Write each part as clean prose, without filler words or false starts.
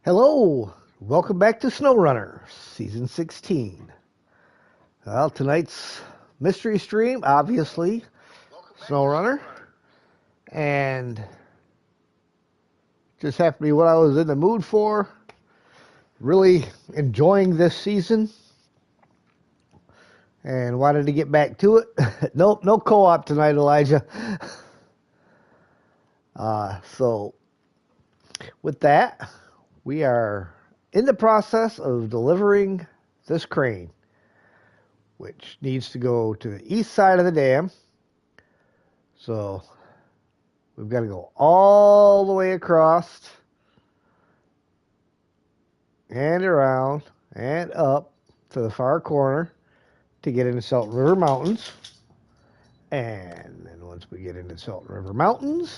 Hello, welcome back to SnowRunner, Season 16. Well, tonight's mystery stream, obviously, SnowRunner, and just happened to be what I was in the mood for. Really enjoying this season, and wanted to get back to it. Nope, no co-op tonight, Elijah. So, with that, we are in the process of delivering this crane, which needs to go to the east side of the dam. So we've got to go all the way across and around and up to the far corner to get into Salton River Mountains. And then once we get into Salton River Mountains,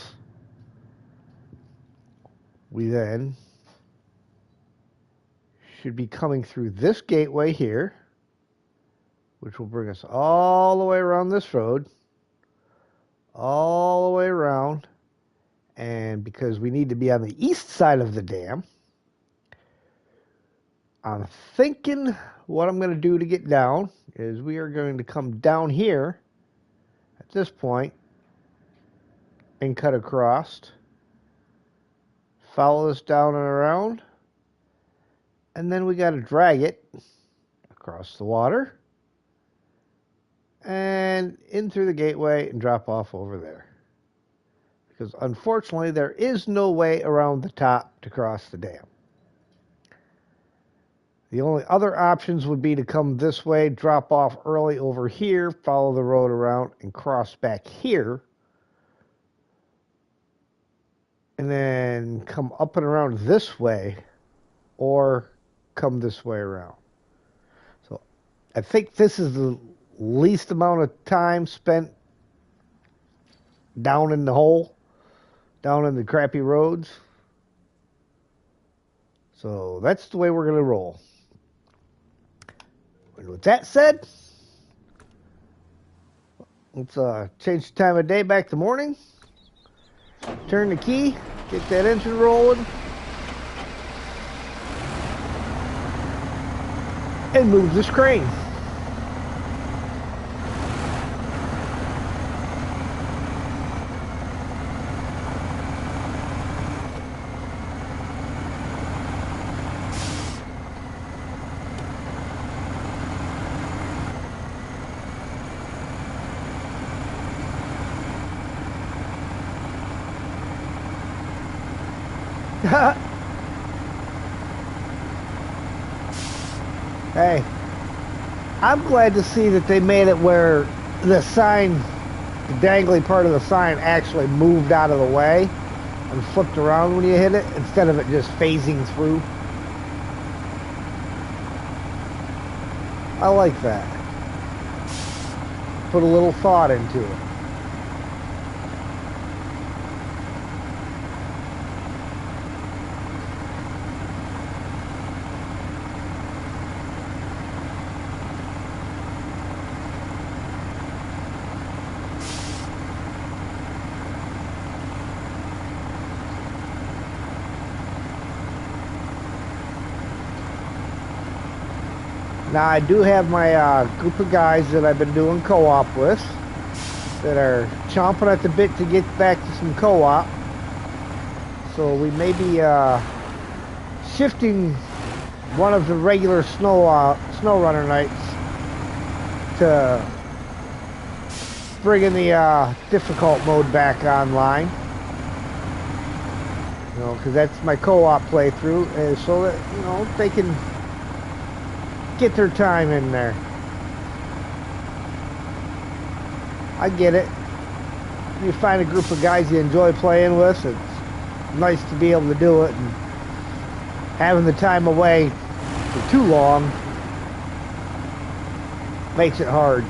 we then should be coming through this gateway here, which will bring us all the way around this road, all the way around. And because we need to be on the east side of the dam, I'm thinking what I'm going to do to get down is we are going to come down here at this point and cut across, follow this down and around, and then we got to drag it across the water and in through the gateway and drop off over there. Because unfortunately, there is no way around the top to cross the dam. The only other options would be to come this way, drop off early over here, follow the road around, and cross back here. And then come up and around this way, or come this way around. So I think this is the least amount of time spent down in the hole, down in the crappy roads. So that's the way we're going to roll. And with that said, let's change the time of day back to morning. Turn the key, get that engine rolling, and move this crane. Hey, I'm glad to see that they made it where the sign, the dangly part of the sign actually moved out of the way and flipped around when you hit it instead of it just phasing through. I like that. Put a little thought into it. Now I do have my group of guys that I've been doing co-op with that are chomping at the bit to get back to some co-op. So we may be shifting one of the regular SnowRunner nights to bringing the difficult mode back online. You know, because that's my co-op playthrough, so that, you know, they can get their time in there. I get it. You find a group of guys you enjoy playing with, it's nice to be able to do it, and having the time away for too long makes it hard.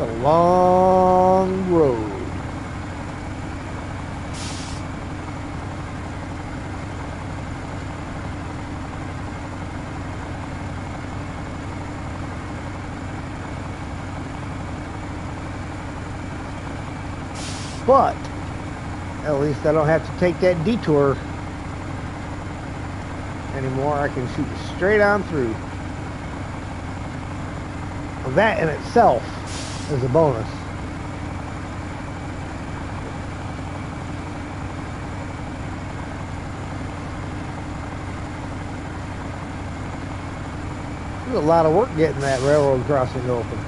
It's a long road. But at least I don't have to take that detour anymore. I can shoot straight on through. That in itself is a bonus. There's a lot of work getting that railroad crossing open.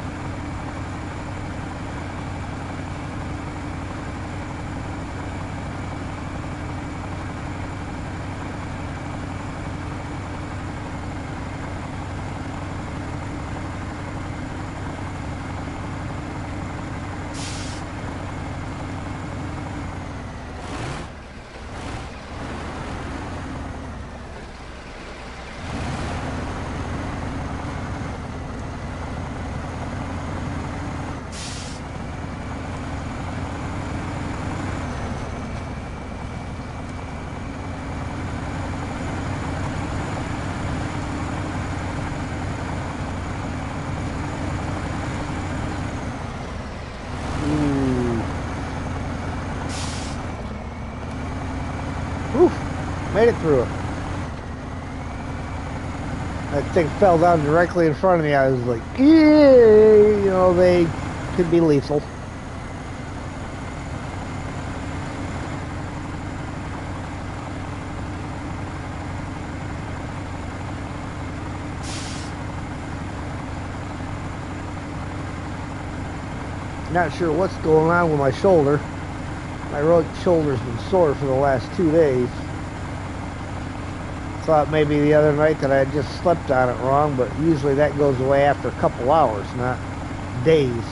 Made it through it. That thing fell down directly in front of me. I was like, yeah, you know, they could be lethal. Not sure what's going on with my shoulder. My right shoulder's been sore for the last 2 days. Thought maybe the other night that I had just slept on it wrong, but usually that goes away after a couple hours, not days.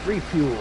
Refuel.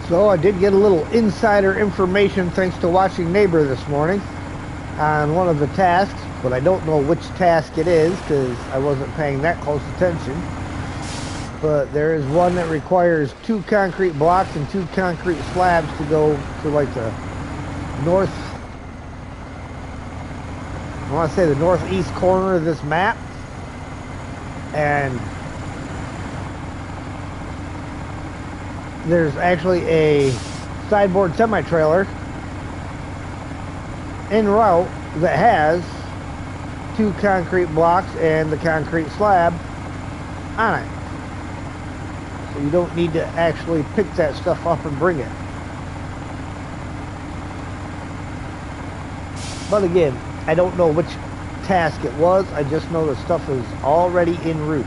So I did get a little insider information thanks to watching Neighbor this morning on one of the tasks, but I don't know which task it is because I wasn't paying that close attention. But there is one that requires 2 concrete blocks and 2 concrete slabs to go to like the north, I want to say the northeast corner of this map. And there's actually a sideboard semi-trailer en route that has 2 concrete blocks and the concrete slab on it. So you don't need to actually pick that stuff up and bring it. But again, I don't know which task it was. I just know the stuff is already en route.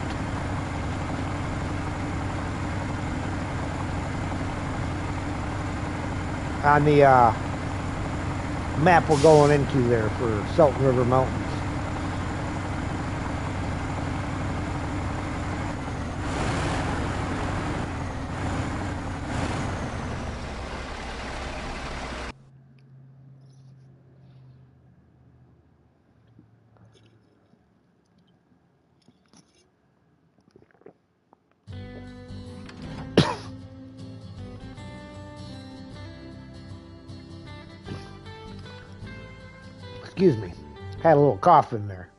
On the map we're going into there for Salton River Mountains. Excuse me. Had a little cough in there.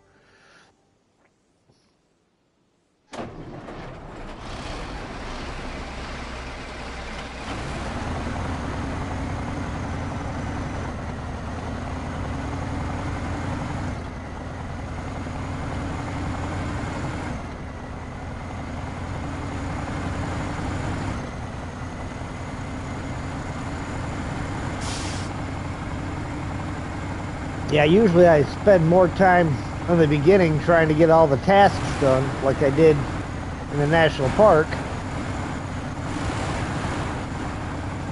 Yeah, usually I spend more time in the beginning trying to get all the tasks done, like I did in the national park.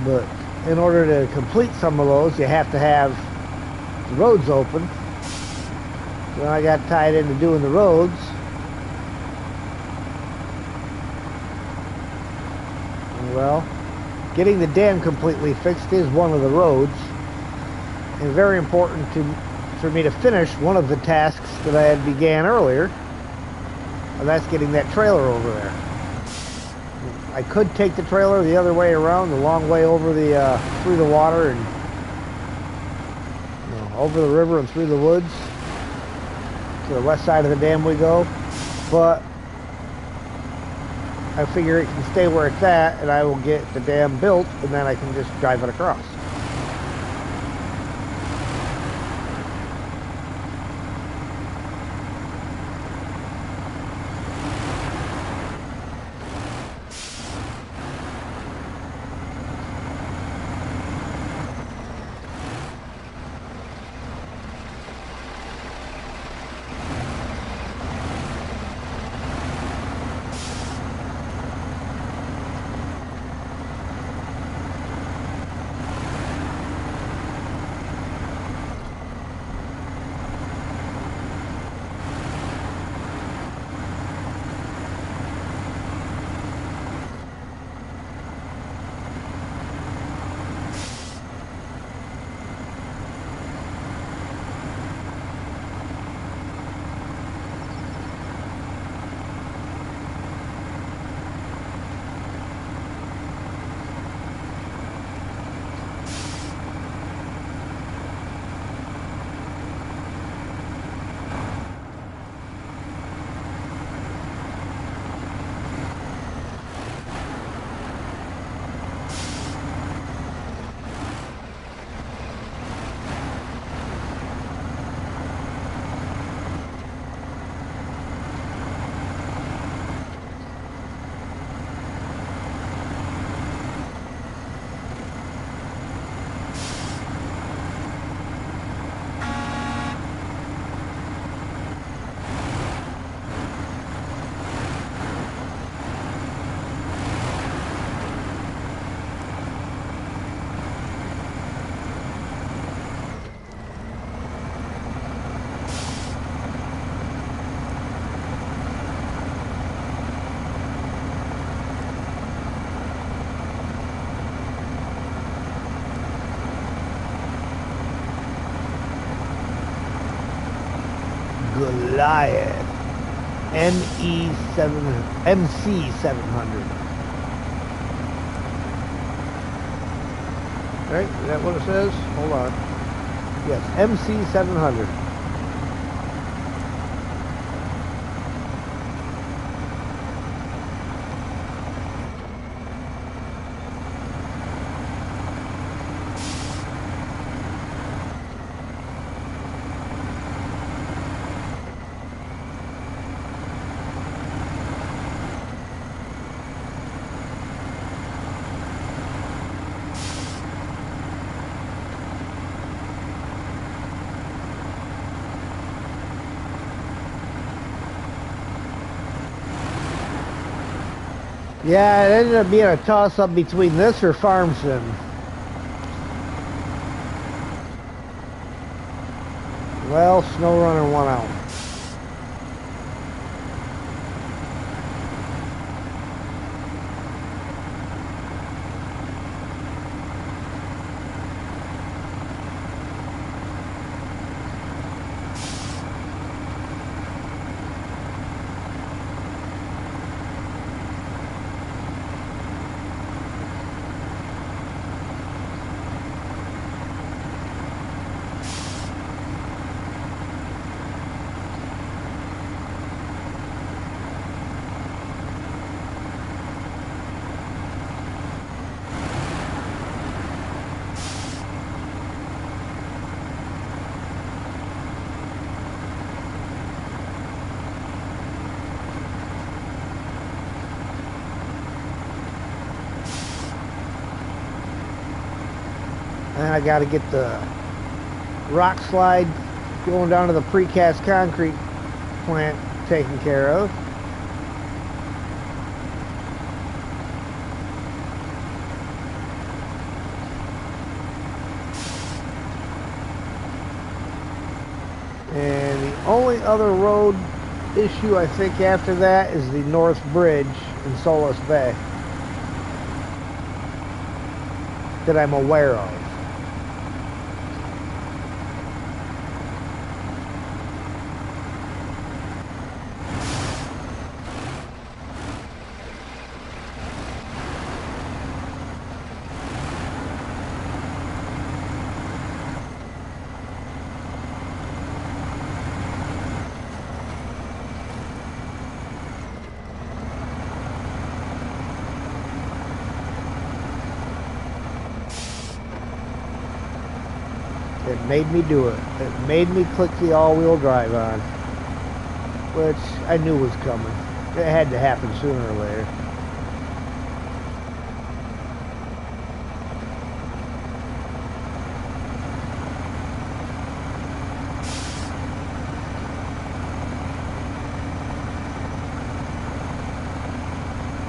But in order to complete some of those, you have to have the roads open. So I got tied into doing the roads. Well, getting the dam completely fixed is one of the roads. And very important for me to finish one of the tasks that I had began earlier. And that's getting that trailer over there. I could take the trailer the other way around, the long way over the through the water and over the river and through the woods. To the west side of the dam we go. But I figure it can stay where it's at, and I will get the dam built, and then I can just drive it across. Goliath MC700. Right? Is that what it says? Hold on. Yes, MC700. Yeah, it ended up being a toss-up between this or Farm Sim. Well, Snow Runner won out. And I got to get the rock slide going down to the precast concrete plant taken care of. And the only other road issue I think after that is the North Bridge in Solis Bay that I'm aware of. It made me do it. It made me click the all-wheel drive on, which I knew was coming. It had to happen sooner or later.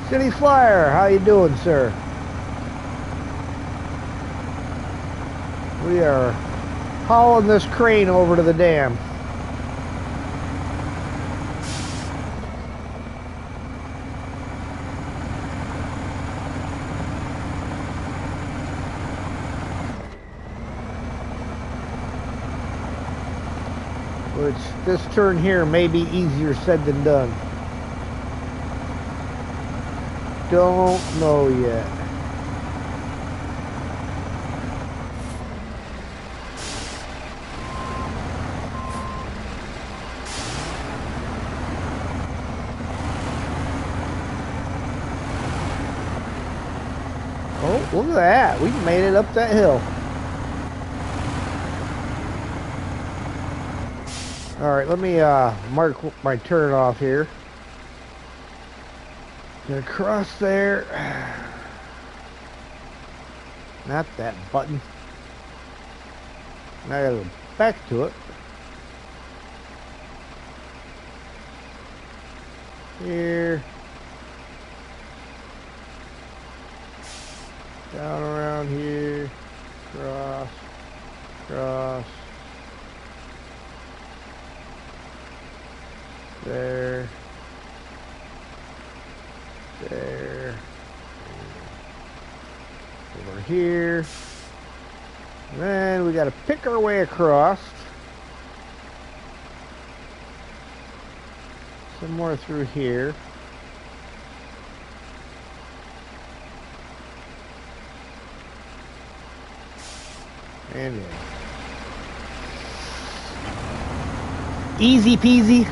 City Flyer, how you doing, sir? We are hauling this crane over to the dam. Which this turn here may be easier said than done. Don't know yet. Oh, look at that. We made it up that hill. All right, let me mark my turn off here. Gonna cross there. Not that button. Now I gotta go back to it. Here. Down around here. Cross. Cross. There. There. Over here. And then we got to pick our way across. Somewhere through here. And in. Easy peasy,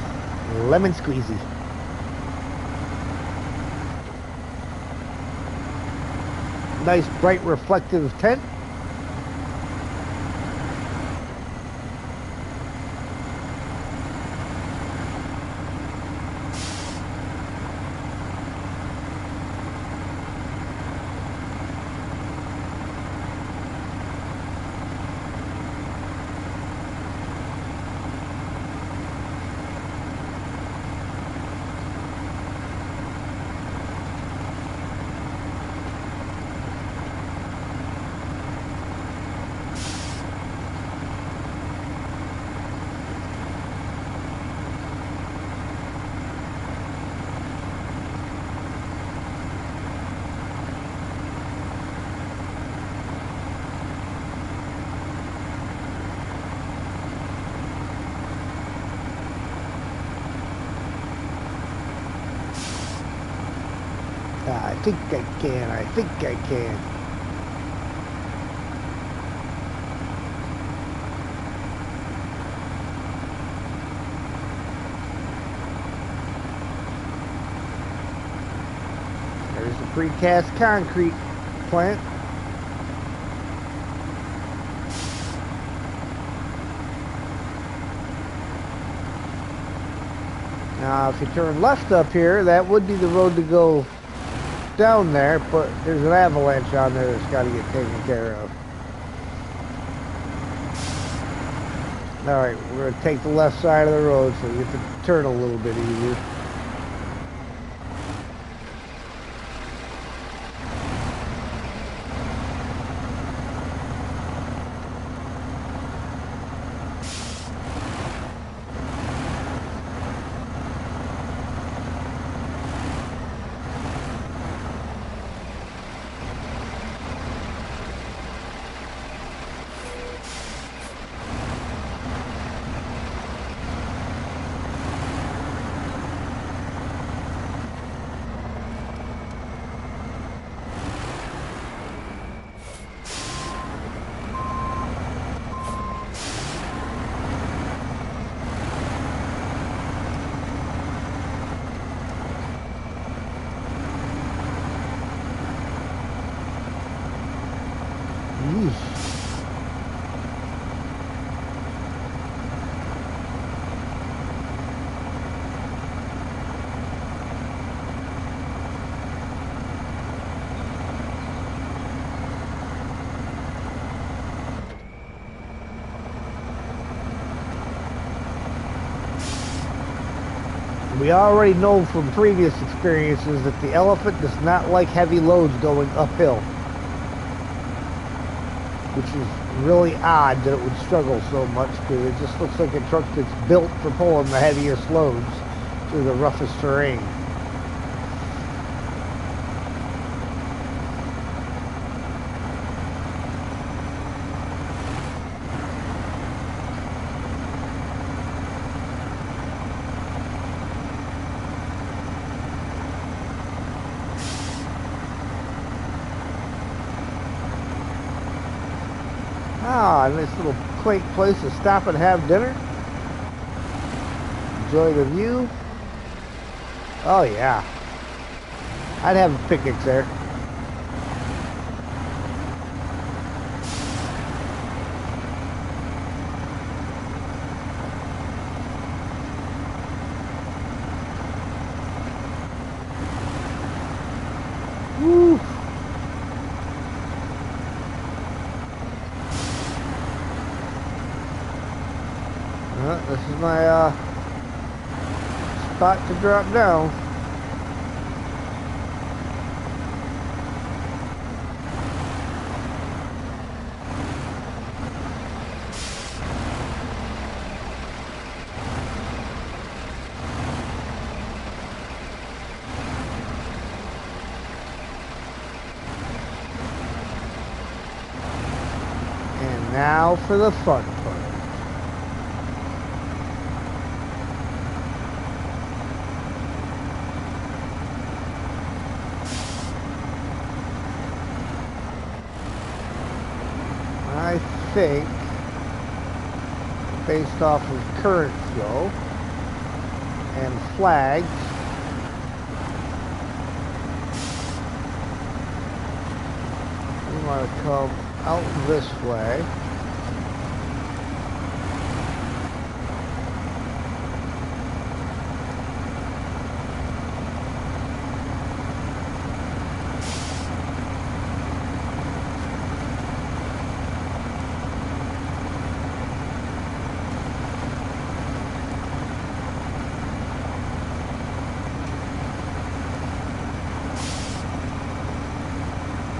lemon squeezy. Nice bright reflective tent. think I can. I think I can. There's the precast concrete plant. Now, if you turn left up here, that would be the road to go down there, but there's an avalanche on there that's got to get taken care of. Alright, we're going to take the left side of the road so we get to turn a little bit easier. We already know from previous experiences that the Elephant does not like heavy loads going uphill, which is really odd that it would struggle so much, because it just looks like a truck that's built for pulling the heaviest loads through the roughest terrain. Ah, a nice little quaint place to stop and have dinner. Enjoy the view. Oh yeah, I'd have picnics there. Woo. This is my spot to drop down. And now for the fun part. I think, based off of current flow and flags, we want to come out this way.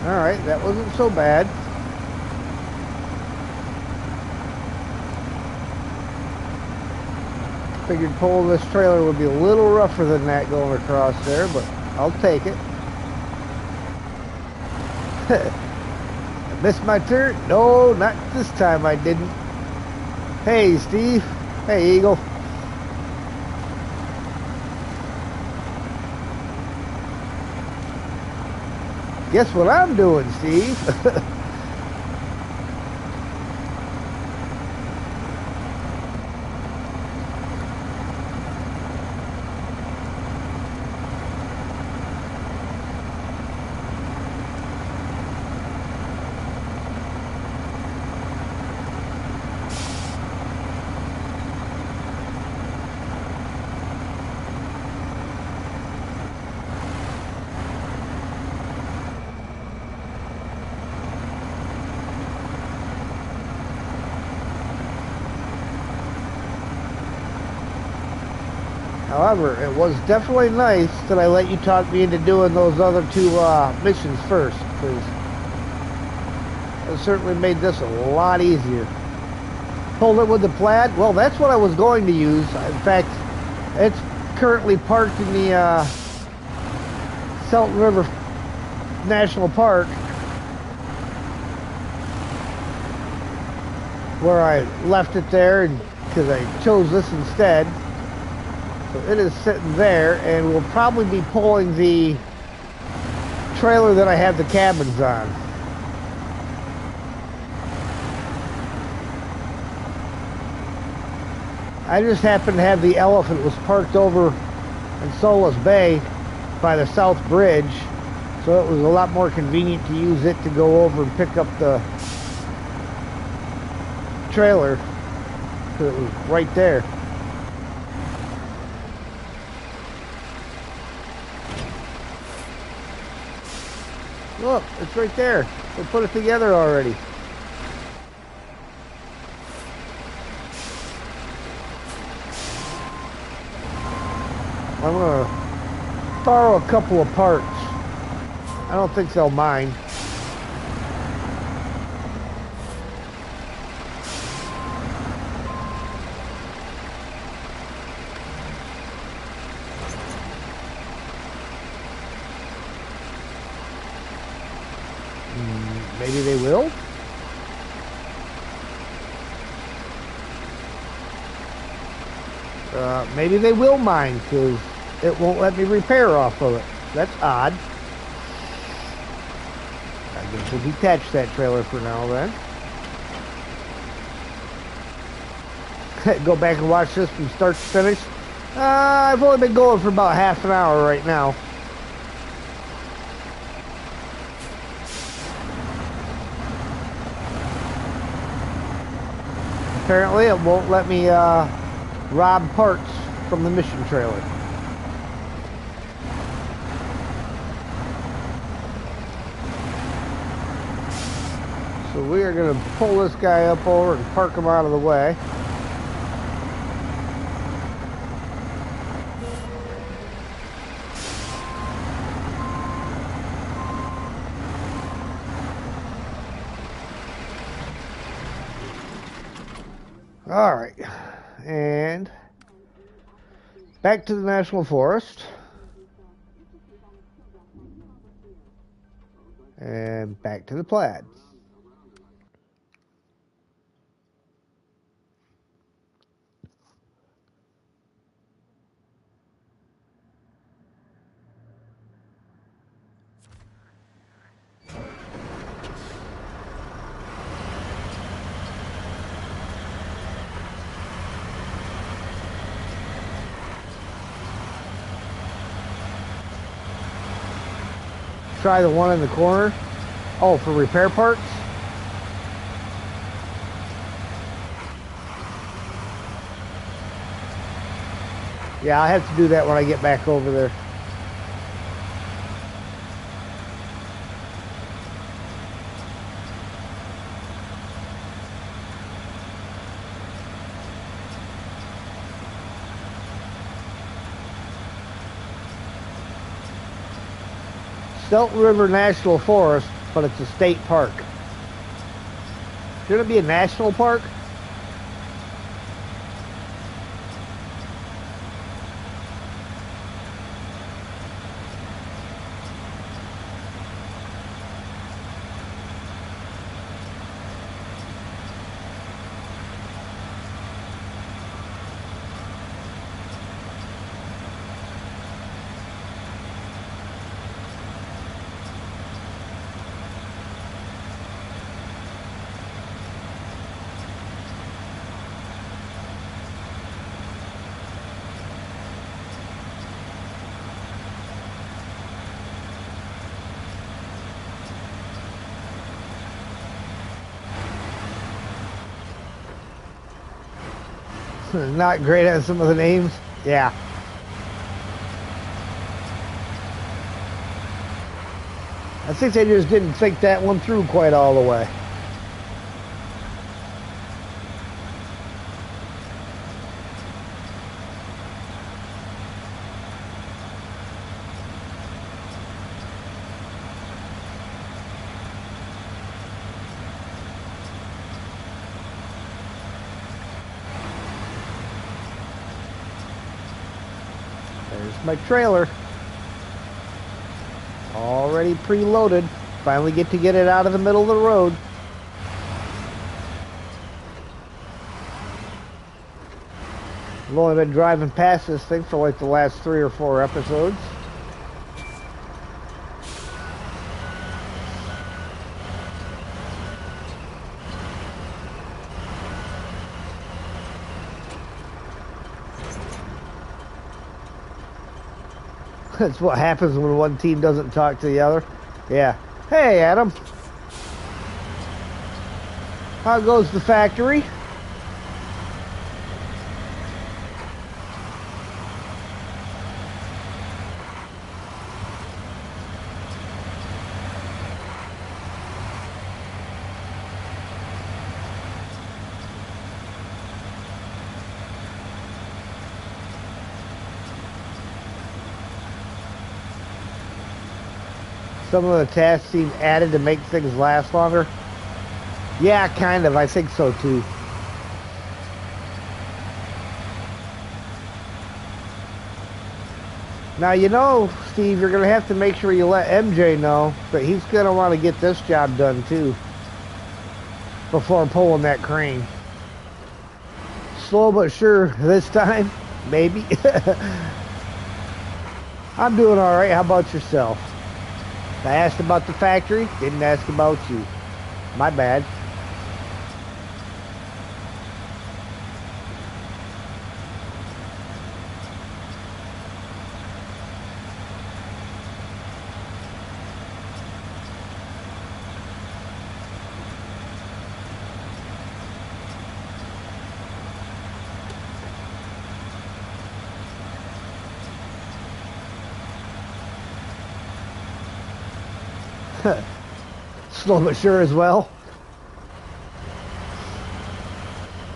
Alright, that wasn't so bad. Figured pulling this trailer would be a little rougher than that going across there, but I'll take it. I missed my turn? No, not this time I didn't. Hey, Steve. Hey, Eagle. Guess what I'm doing, Steve? However, it was definitely nice that I let you talk me into doing those other two missions first, because it certainly made this a lot easier. Pulled it with the Plaid. Well, that's what I was going to use. In fact, it's currently parked in the Salton River National Park, where I left it there because I chose this instead. So it is sitting there, and we'll probably be pulling the trailer that I have the cabins on. I just happened to have the Elephant was parked over in Solis Bay by the South Bridge, so it was a lot more convenient to use it to go over and pick up the trailer, because it was right there. Look, it's right there. They put it together already. I'm gonna borrow a couple of parts. I don't think they'll mind. Maybe they will. Maybe they will mind, because it won't let me repair off of it. That's odd. I guess we'll detach that trailer for now then. Go back and watch this from start to finish. I've only been going for about half an hour right now. Apparently it won't let me rob parts from the mission trailer. So we are going to pull this guy up over and park him out of the way. All right, and back to the National Forest, and back to the Plaid. Try the one in the corner. Oh, for repair parts? Yeah, I'll have to do that when I get back over there. Salton River National Forest, but it's a state park. Should it be a national park? Not great at some of the names. Yeah. I think they just didn't think that one through quite all the way. There's my trailer. Already preloaded. Finally get to get it out of the middle of the road. I've only been driving past this thing for like the last 3 or 4 episodes. That's what happens when one team doesn't talk to the other. Yeah. Hey, Adam. How goes the factory? Some of the tasks seem added to make things last longer. Yeah, kind of. I think so too. Now, you know, Steve, you're going to have to make sure you let MJ know that he's going to want to get this job done too before pulling that crane. Slow but sure this time, maybe. I'm doing all right. How about yourself? I asked about the factory, didn't ask about you. My bad. Slow but sure as well.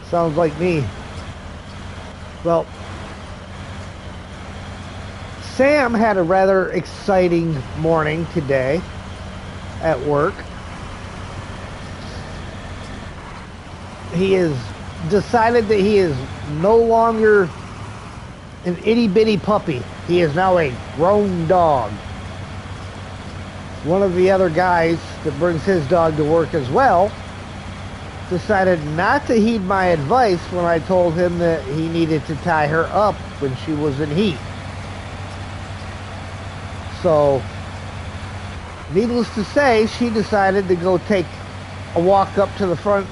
Sounds like me. Well, Sam had a rather exciting morning today at work. He has decided that he is no longer an itty bitty puppy. He is now a grown dog. One of the other guys that brings his dog to work as well decided not to heed my advice when I told him that he needed to tie her up when she was in heat. So, needless to say, she decided to go take a walk up to the front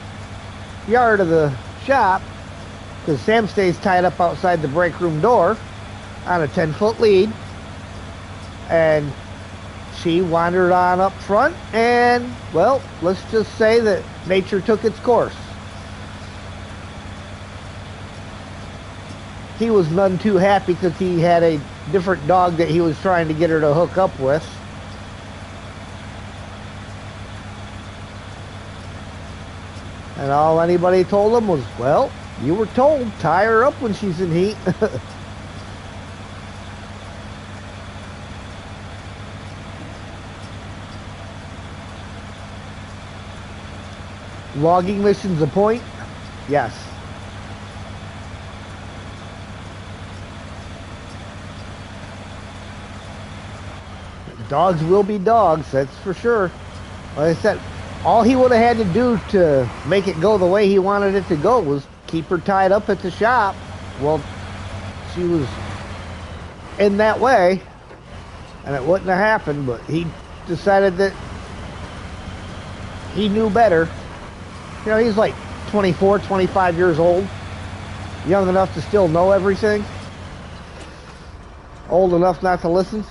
yard of the shop because Sam stays tied up outside the break room door on a 10-foot lead, and she wandered on up front, and, well, let's just say that nature took its course. He was none too happy because he had a different dog that he was trying to get her to hook up with. And all anybody told him was, well, you were told, tie her up when she's in heat. Logging missions a point? Yes. Dogs will be dogs, that's for sure. Like I said, all he would have had to do to make it go the way he wanted it to go was keep her tied up at the shop. Well, she was in that way, and it wouldn't have happened, but he decided that he knew better. You know, he's like 24, 25 years old. Young enough to still know everything. Old enough not to listen.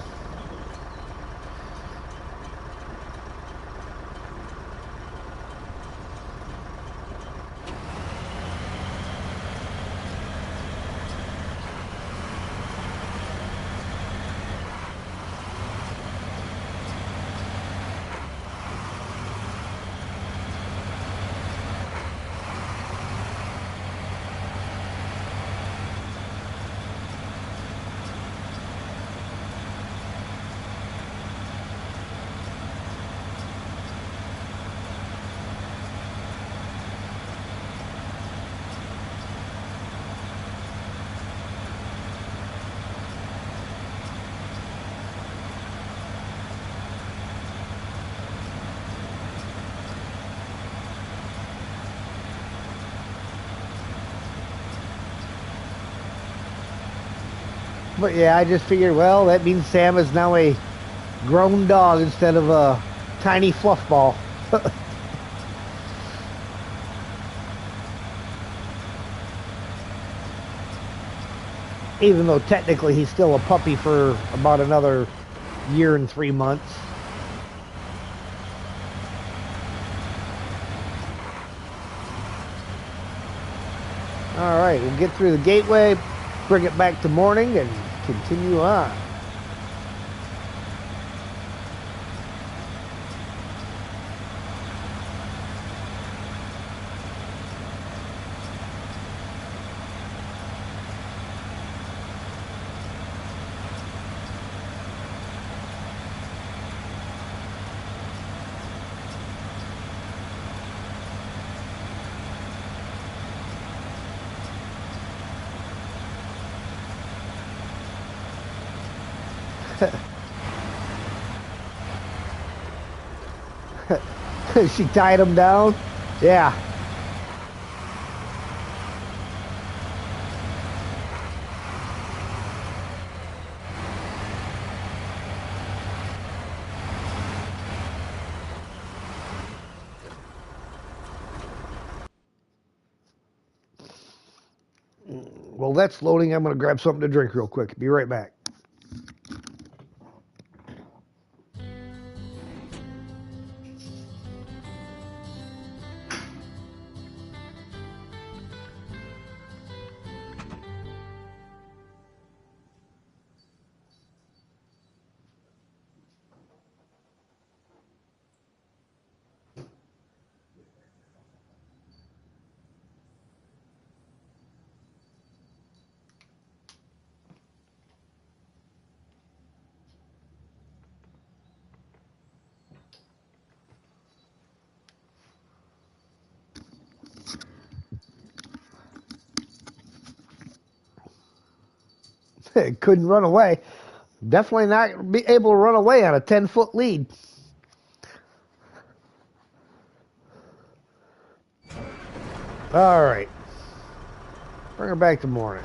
But yeah, I just figured, well, that means Sam is now a grown dog instead of a tiny fluff ball. Even though technically he's still a puppy for about another year and 3 months. All right, we'll get through the gateway, bring it back to morning, and continue on. She tied him down. Yeah. Well, that's loading. I'm going to grab something to drink real quick. Be right back. Couldn't run away. Definitely not be able to run away on a 10-foot lead. All right. Bring her back to morning.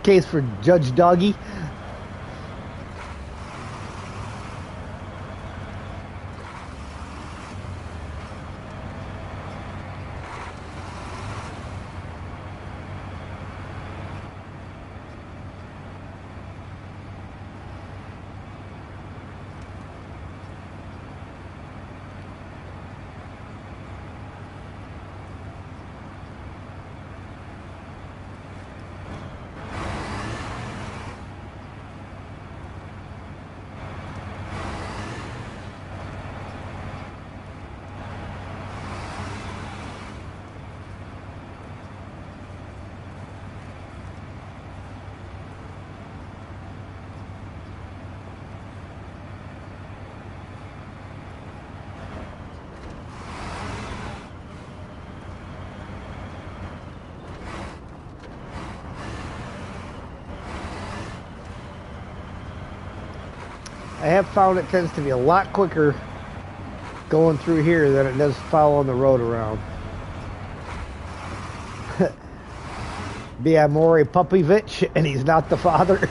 Case for Judge Doggy. I have found it tends to be a lot quicker going through here than it does following the road around. Be a Maury Puppyvich, and he's not the father.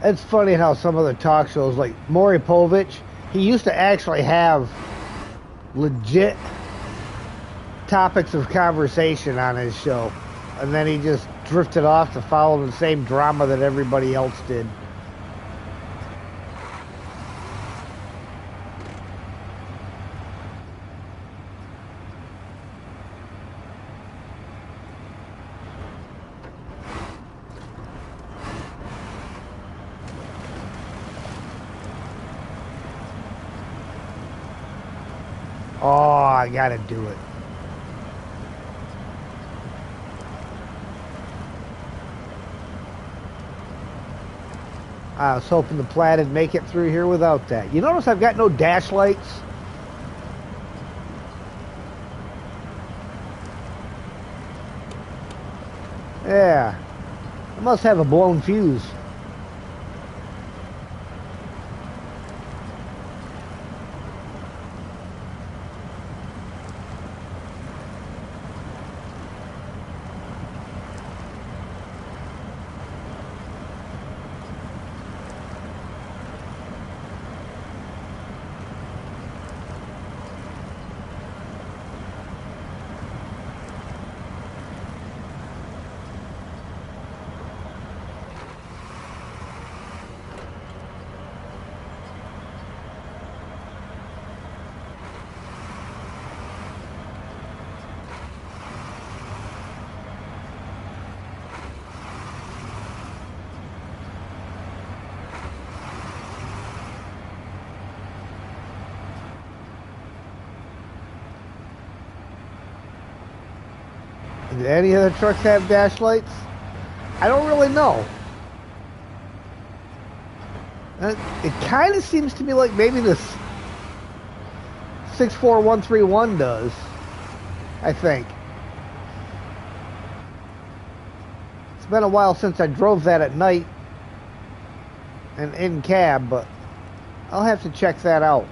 It's funny how some of the talk shows, like Maury Povich, he used to actually have legit topics of conversation on his show, and then he just drifted off to follow the same drama that everybody else did. Oh, I gotta do it. I was hoping the Plaid would make it through here without that. You notice I've got no dash lights? Yeah. I must have a blown fuse. Do any other trucks have dash lights? I don't really know. It kind of seems to me like maybe this 64131 does. I think. It's been a while since I drove that at night and in cab, but I'll have to check that out.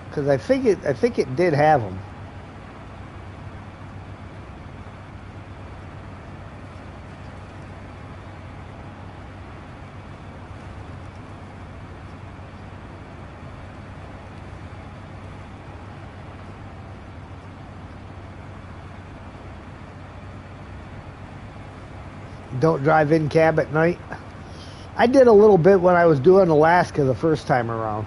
Because I think it did have them. Don't drive in cab at night. I did a little bit when I was doing Alaska the first time around.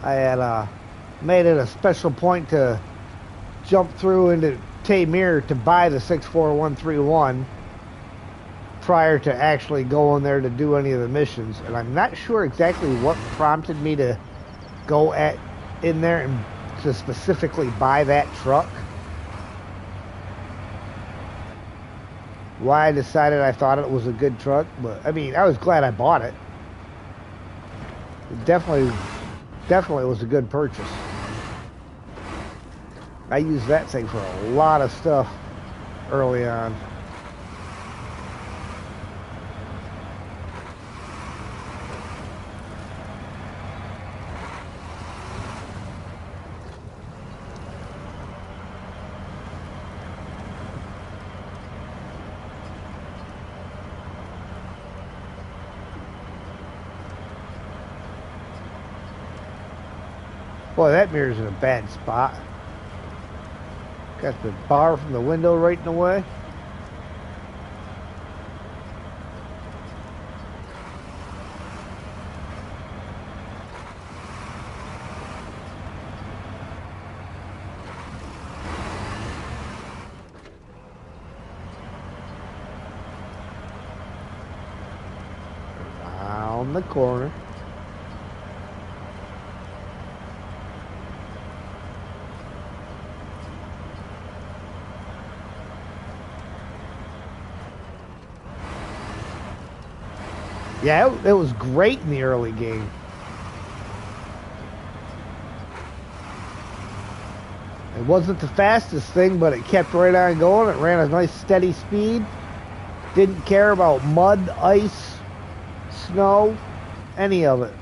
I had made it a special point to jump through into Tamir to buy the 64131 prior to actually going there to do any of the missions, and I'm not sure exactly what prompted me to go in there and to specifically buy that truck. Why I decided I thought it was a good truck, but I mean, I was glad I bought it. It definitely was a good purchase. I used that thing for a lot of stuff early on. Boy, that mirror's in a bad spot. Got the bar from the window right in the way. Around the corner. Yeah, it was great in the early game. It wasn't the fastest thing, but it kept right on going. It ran a nice steady speed. Didn't care about mud, ice, snow, any of it.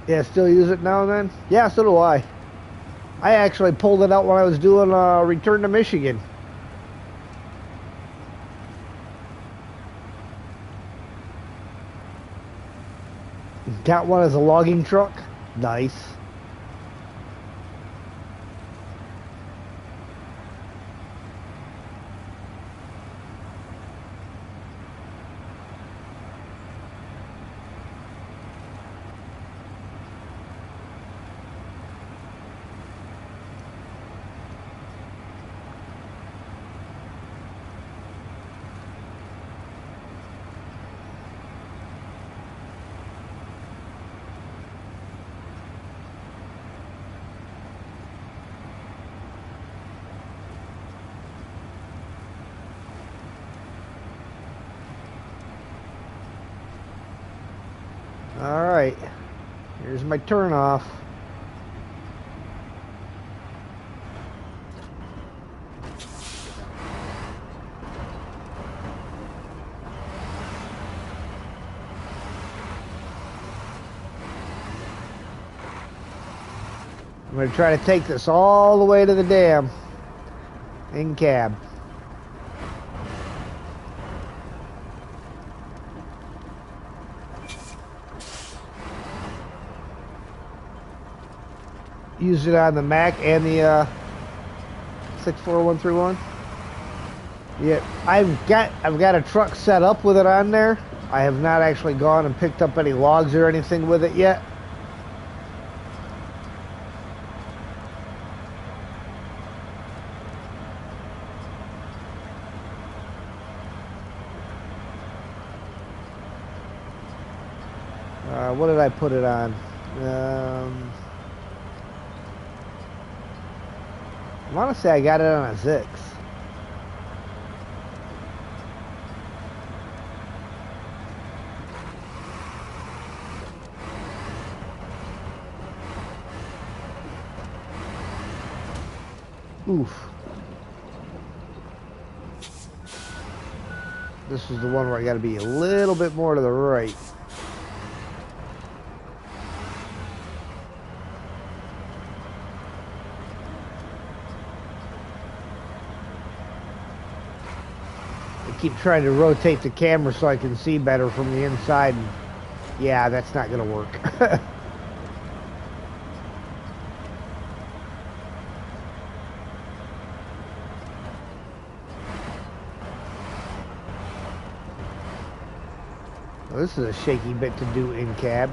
Yeah, still use it now and then? Yeah, so do I. I actually pulled it out when I was doing Return to Michigan. Got one as a logging truck. Nice. All right. Here's my turn off. I'm going to try to take this all the way to the dam in cab. Use it on the Mac and the 64131. Yeah, I've got a truck set up with it on there. I have not actually gone and picked up any logs or anything with it yet. What did I put it on? I want to say I got it on a Zix. Oof. This is the one where I got to be a little bit more to the right. Keep trying to rotate the camera so I can see better from the inside. And yeah, that's not gonna work. Well, this is a shaky bit to do in cab.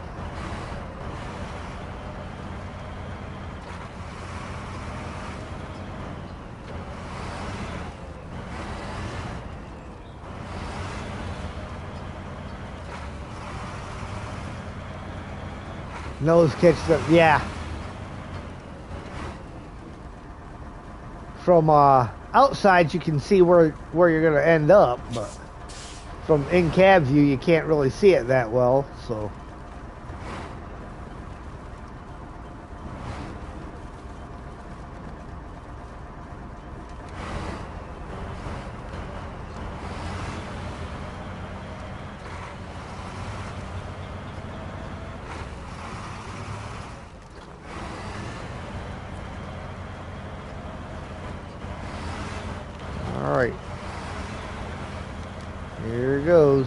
Nose catches up, yeah. From outside, you can see where you're gonna end up, but from in-cab view, you can't really see it that well. So, all right, here it goes.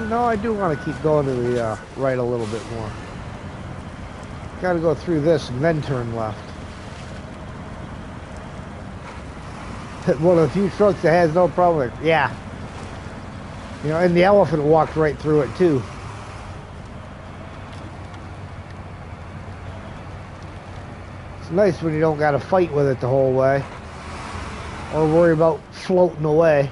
No, I do want to keep going to the right a little bit more. Got to go through this and then turn left. One of the few trucks that has no problem with it. Yeah. You know, and the elephant walked right through it too. It's nice when you don't got to fight with it the whole way. Or worry about floating away.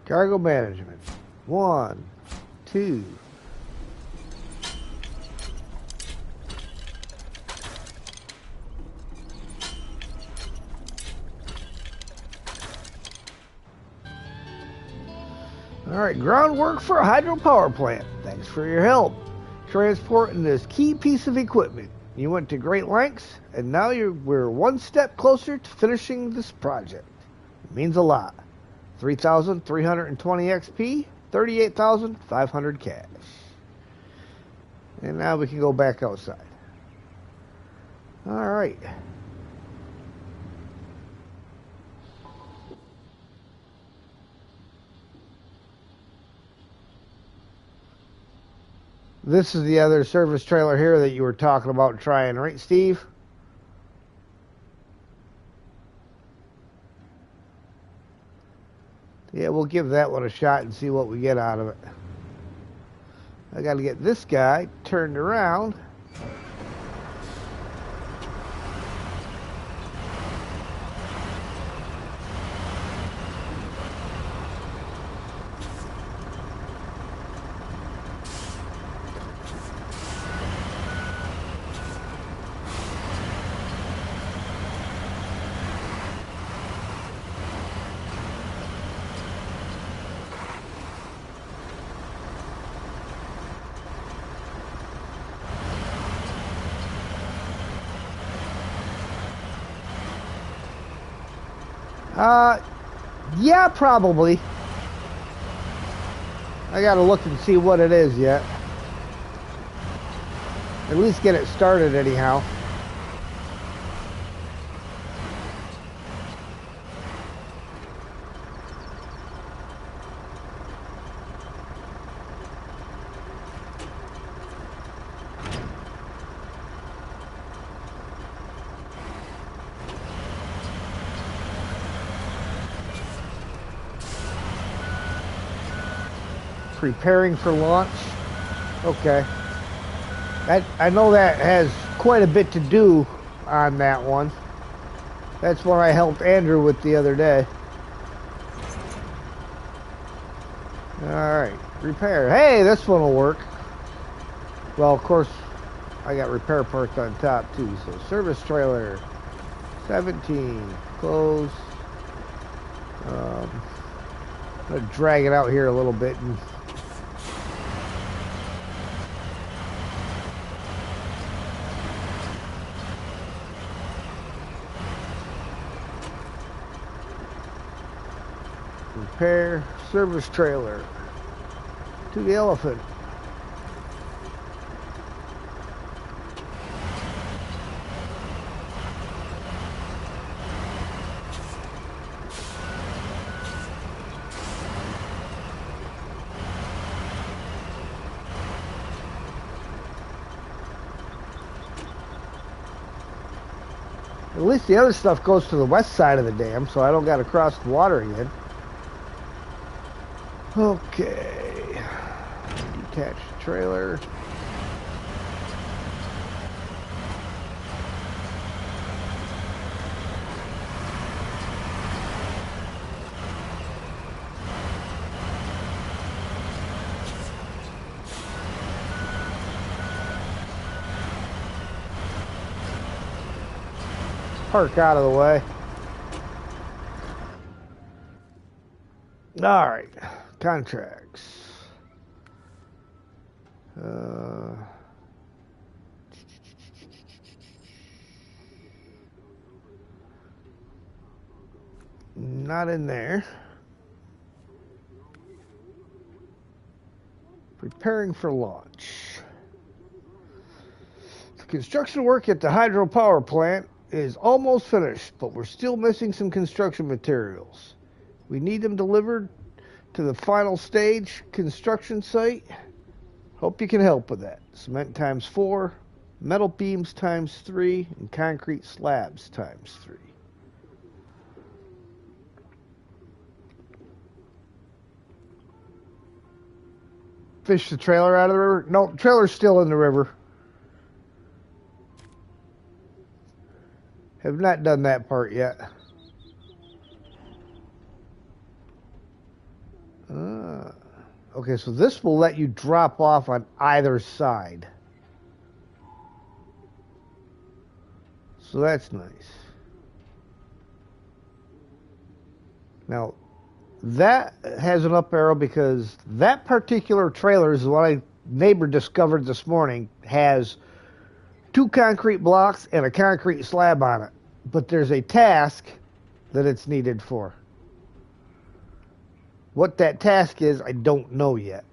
Cargo management. 1, 2. All right, groundwork for a hydropower plant. Thanks for your help transporting this key piece of equipment. You went to great lengths, and now we're one step closer to finishing this project. It means a lot. 3,320 XP, 38,500 cash. And now we can go back outside. All right. This is the other service trailer here that you were talking about trying, right, Steve? Yeah, we'll give that one a shot and see what we get out of it. I got to get this guy turned around. Yeah, probably. I gotta look and see what it is yet. At least get it started anyhow. Preparing for launch. Okay. I know that has quite a bit to do on that one. That's what I helped Andrew with the other day. Alright. Repair. Hey, this one will work. Well, of course, I got repair parts on top too. So service trailer 17. Close. I'm going to drag it out here a little bit and repair service trailer to the elephant. At least the other stuff goes to the west side of the dam, so I don't got to cross the water again. Okay. Detach the trailer. Park out of the way. All right, contracts. Not in there. Preparing for launch. The construction work at the hydropower plant is almost finished, but we're still missing some construction materials. We need them delivered to the final stage construction site. Hope you can help with that. Cement times 4, metal beams times 3, and concrete slabs times 3. Fish the trailer out of the river? No, trailer's still in the river. Have not done that part yet. Okay, so this will let you drop off on either side. So that's nice. Now, that has an up arrow because that particular trailer is what my neighbor discovered this morning, has 2 concrete blocks and a concrete slab on it. But there's a task that it's needed for. What that task is, I don't know yet.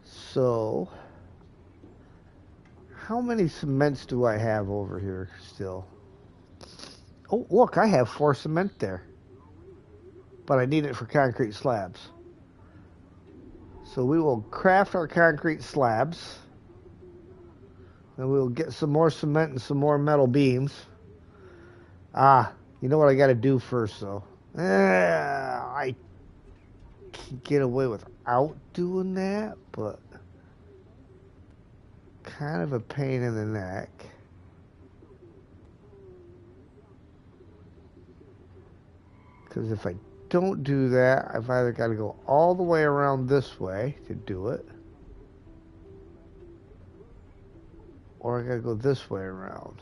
So, how many cements do I have over here still? Oh, look, I have 4 cement there. But I need it for concrete slabs. So we will craft our concrete slabs. And we'll get some more cement and some more metal beams. You know what I got to do first, though? I can get away without doing that, but kind of a pain in the neck. Because if I don't do that, I've either got to go all the way around this way to do it, or I got to go this way around.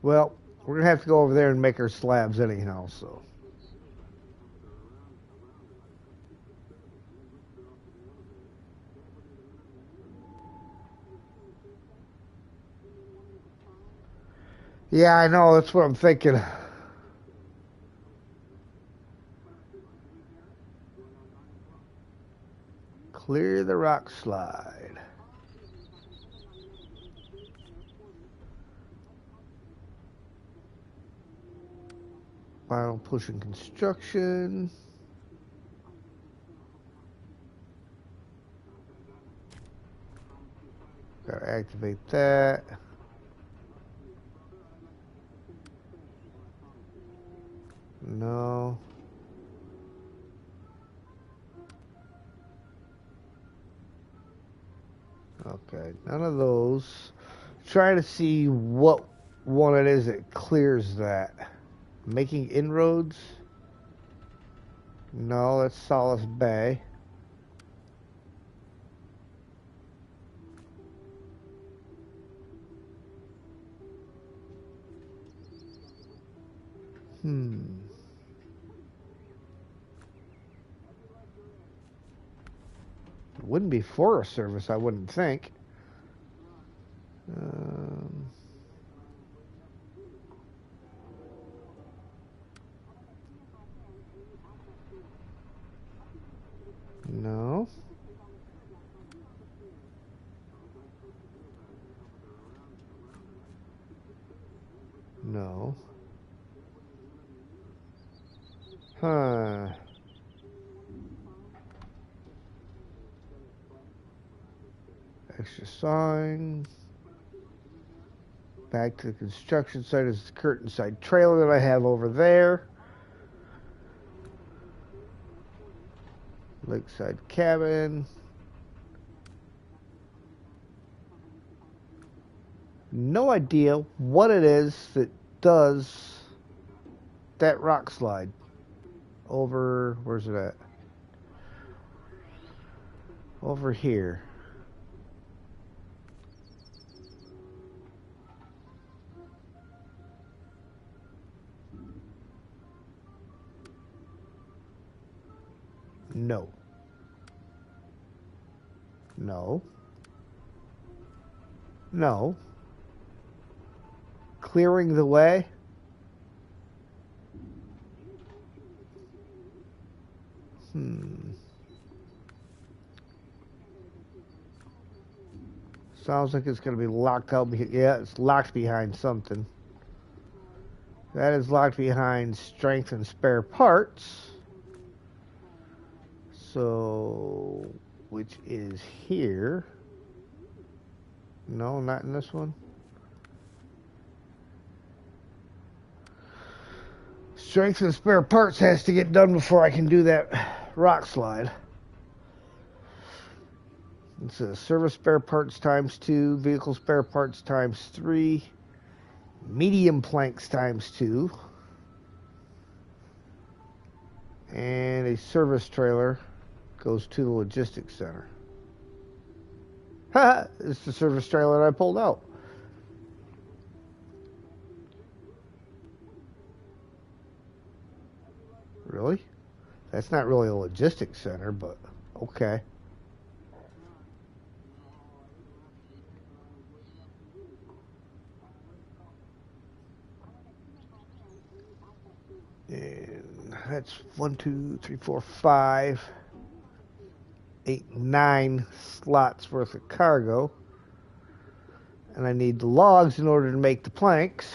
Well, we're going to have to go over there and make our slabs anyhow, so. Yeah, I know, that's what I'm thinking. Clear the rock slide. Final pushing construction. Gotta activate that. No. Okay, none of those. Trying to see what one it is that clears that. Making inroads? No, that's Solace Bay. It wouldn't be Forest Service, I wouldn't think. No. Huh. Extra sign. Back to the construction site is the curtain side trailer that I have over there. Lakeside cabin. No idea what it is that does that rock slide. Over, where's it at? Over here. No. No. No. Clearing the way. Sounds like it's going to be locked out. Yeah, it's locked behind something. That is locked behind strength and spare parts. So, which is here. No, not in this one. Strength and spare parts has to get done before I can do that rock slide. It says service spare parts times 2, vehicle spare parts times 3, medium planks times 2, and a service trailer goes to the logistics center. Ha! It's the service trailer that I pulled out. Really? That's not really a logistics center, but okay. And that's 1, 2, 3, 4, 5, 8, 9 slots worth of cargo. And I need the logs in order to make the planks.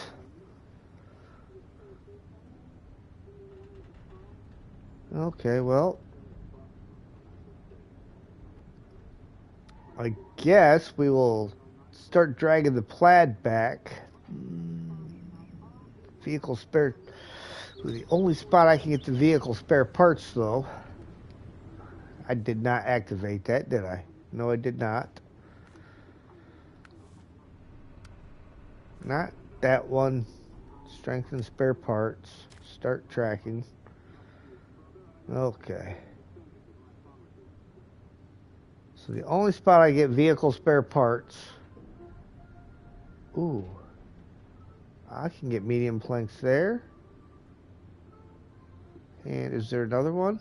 Okay, well, I guess we will start dragging the plaid back. Vehicle spare. The only spot I can get the vehicle spare parts, though. I did not activate that, did I? No, I did not. Not that one. Strengthen spare parts. Start tracking. Okay. So the only spot I get vehicle spare parts. Ooh. I can get medium planks there. And is there another one?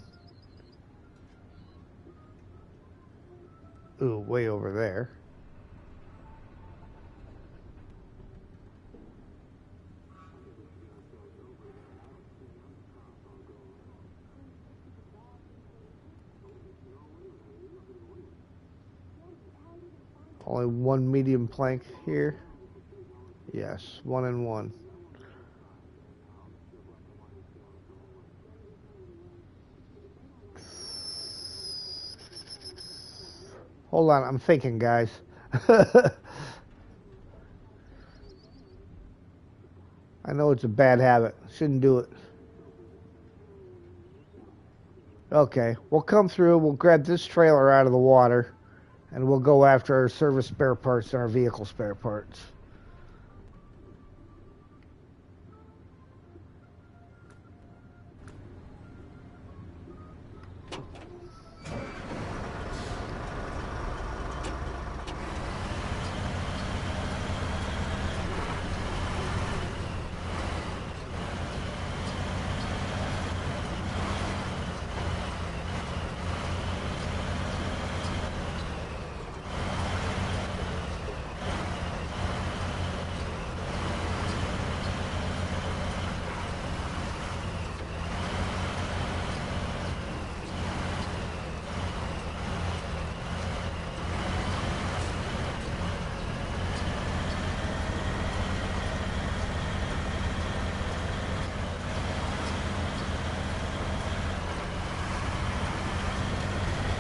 Ooh, way over there. Only one medium plank here. Yes, 1 and 1. Hold on, I'm thinking, guys. I know it's a bad habit. Shouldn't do it. Okay, we'll come through. We'll grab this trailer out of the water, and we'll go after our service spare parts and our vehicle spare parts.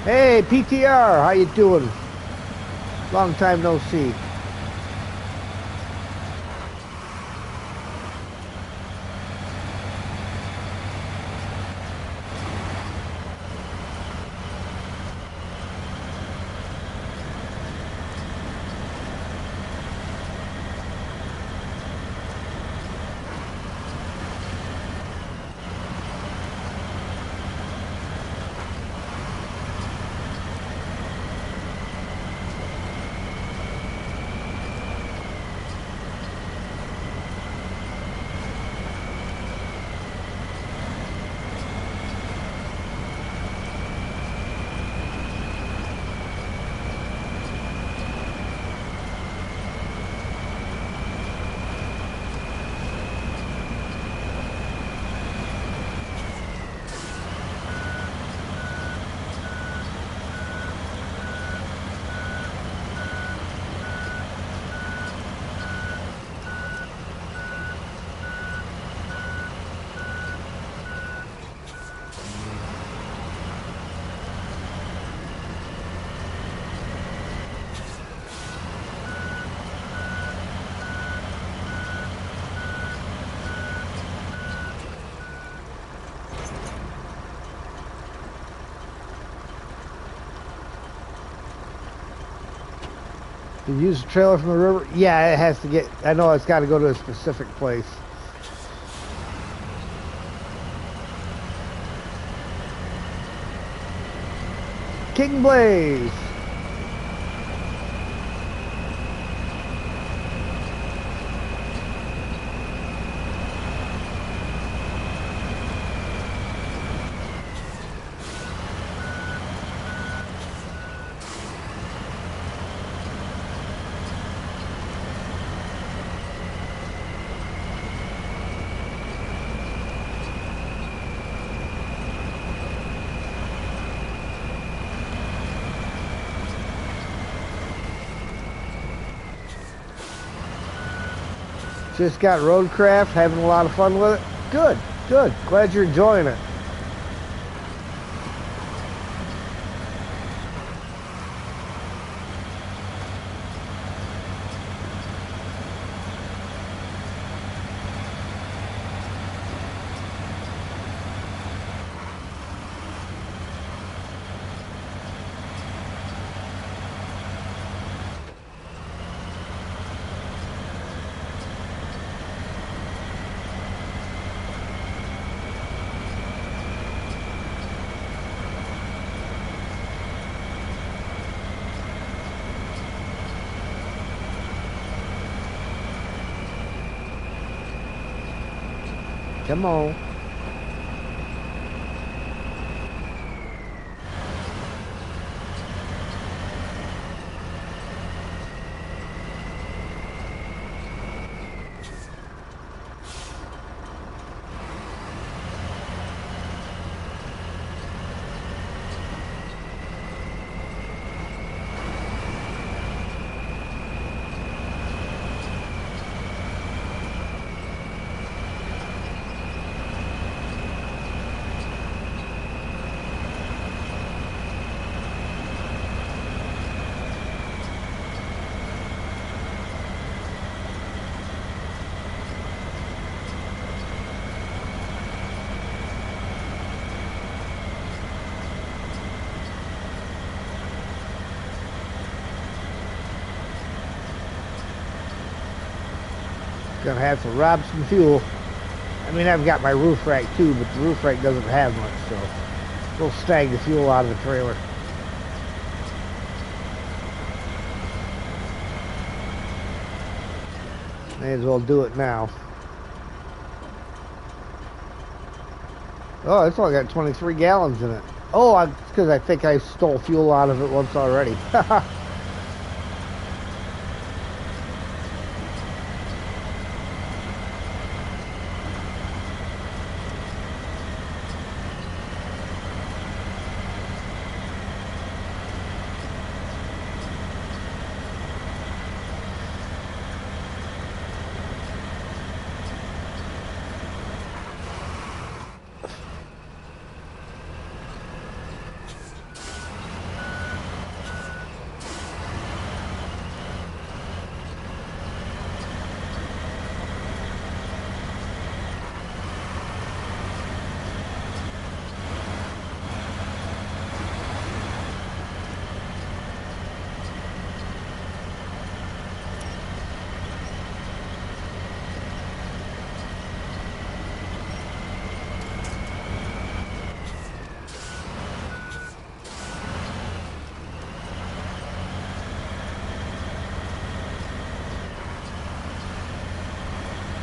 Hey, PTR, how you doing? Long time no see. Did you use a trailer from the river? Yeah, it has to get, I know it's got to go to a specific place. King Blaze. Just got Roadcraft, having a lot of fun with it. Good, good. Glad you're enjoying it. Come on. Gonna have to rob some fuel. I mean, I've got my roof rack too, but the roof rack doesn't have much, so we'll snag the fuel out of the trailer. May as well do it now. Oh, it's only got 23 gallons in it. Oh, because I think I stole fuel out of it once already.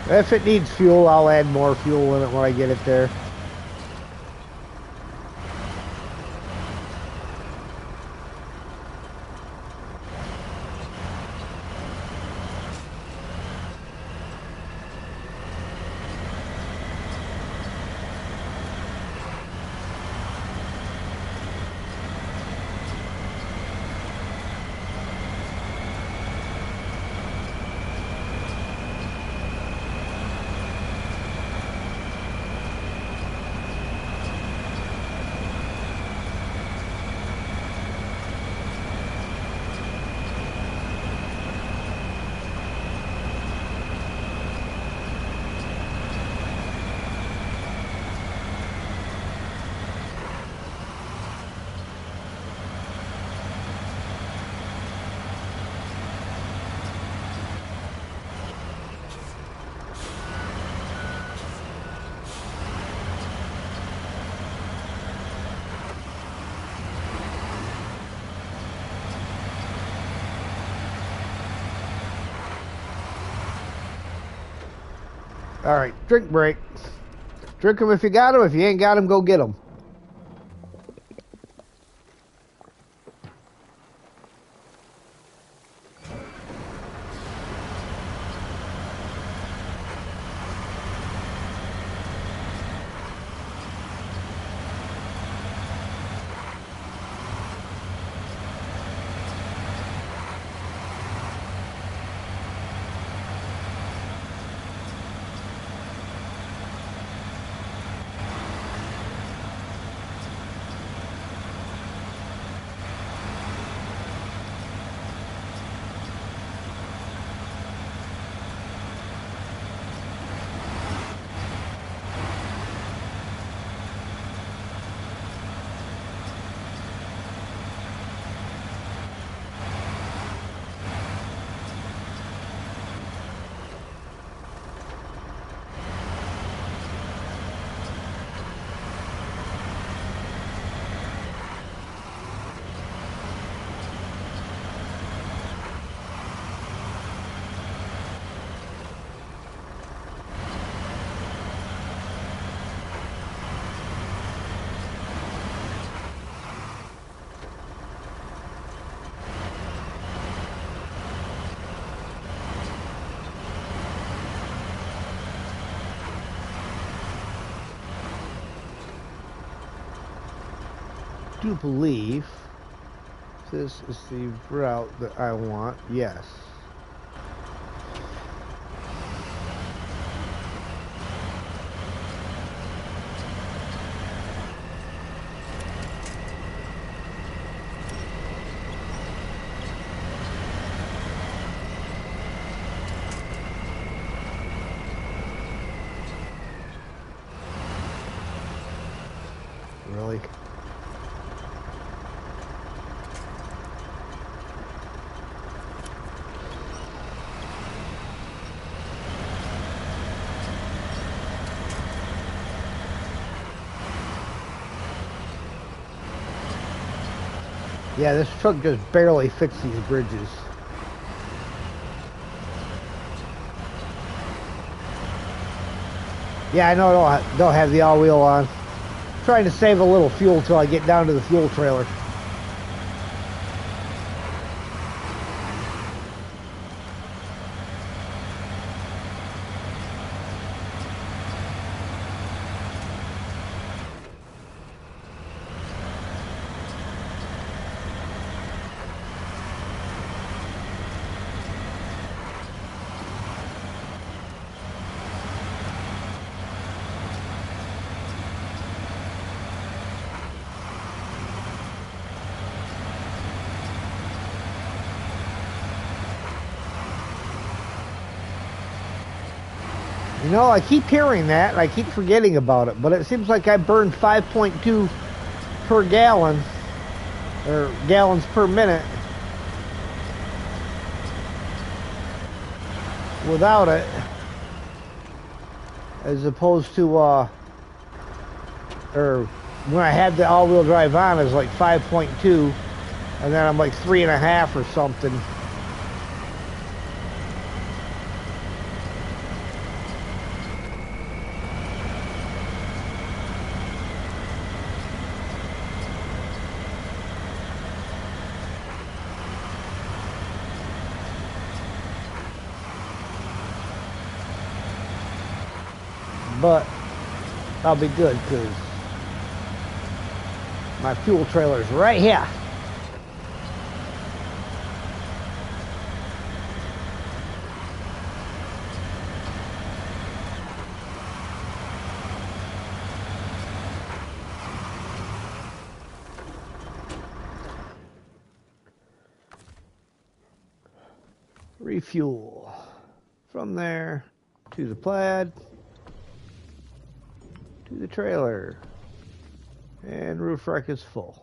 If it needs fuel, I'll add more fuel in it when I get it there. All right, drink break. Drink them if you got them. If you ain't got them, go get them. I do believe this is the route that I want. Yes. Really? Yeah, this truck just barely fixed these bridges. Yeah, I know don't have the all-wheel on. Trying to save a little fuel till I get down to the fuel trailer. You know, I keep hearing that, and I keep forgetting about it, but it seems like I burned 5.2 per gallon, or gallons per minute, without it, as opposed to, or when I had the all-wheel drive on, it was like 5.2, and then I'm like 3.5 or something. but I'll be good because my fuel trailer's right here. Refuel from there to the plaid to the trailer, and roof rack is full.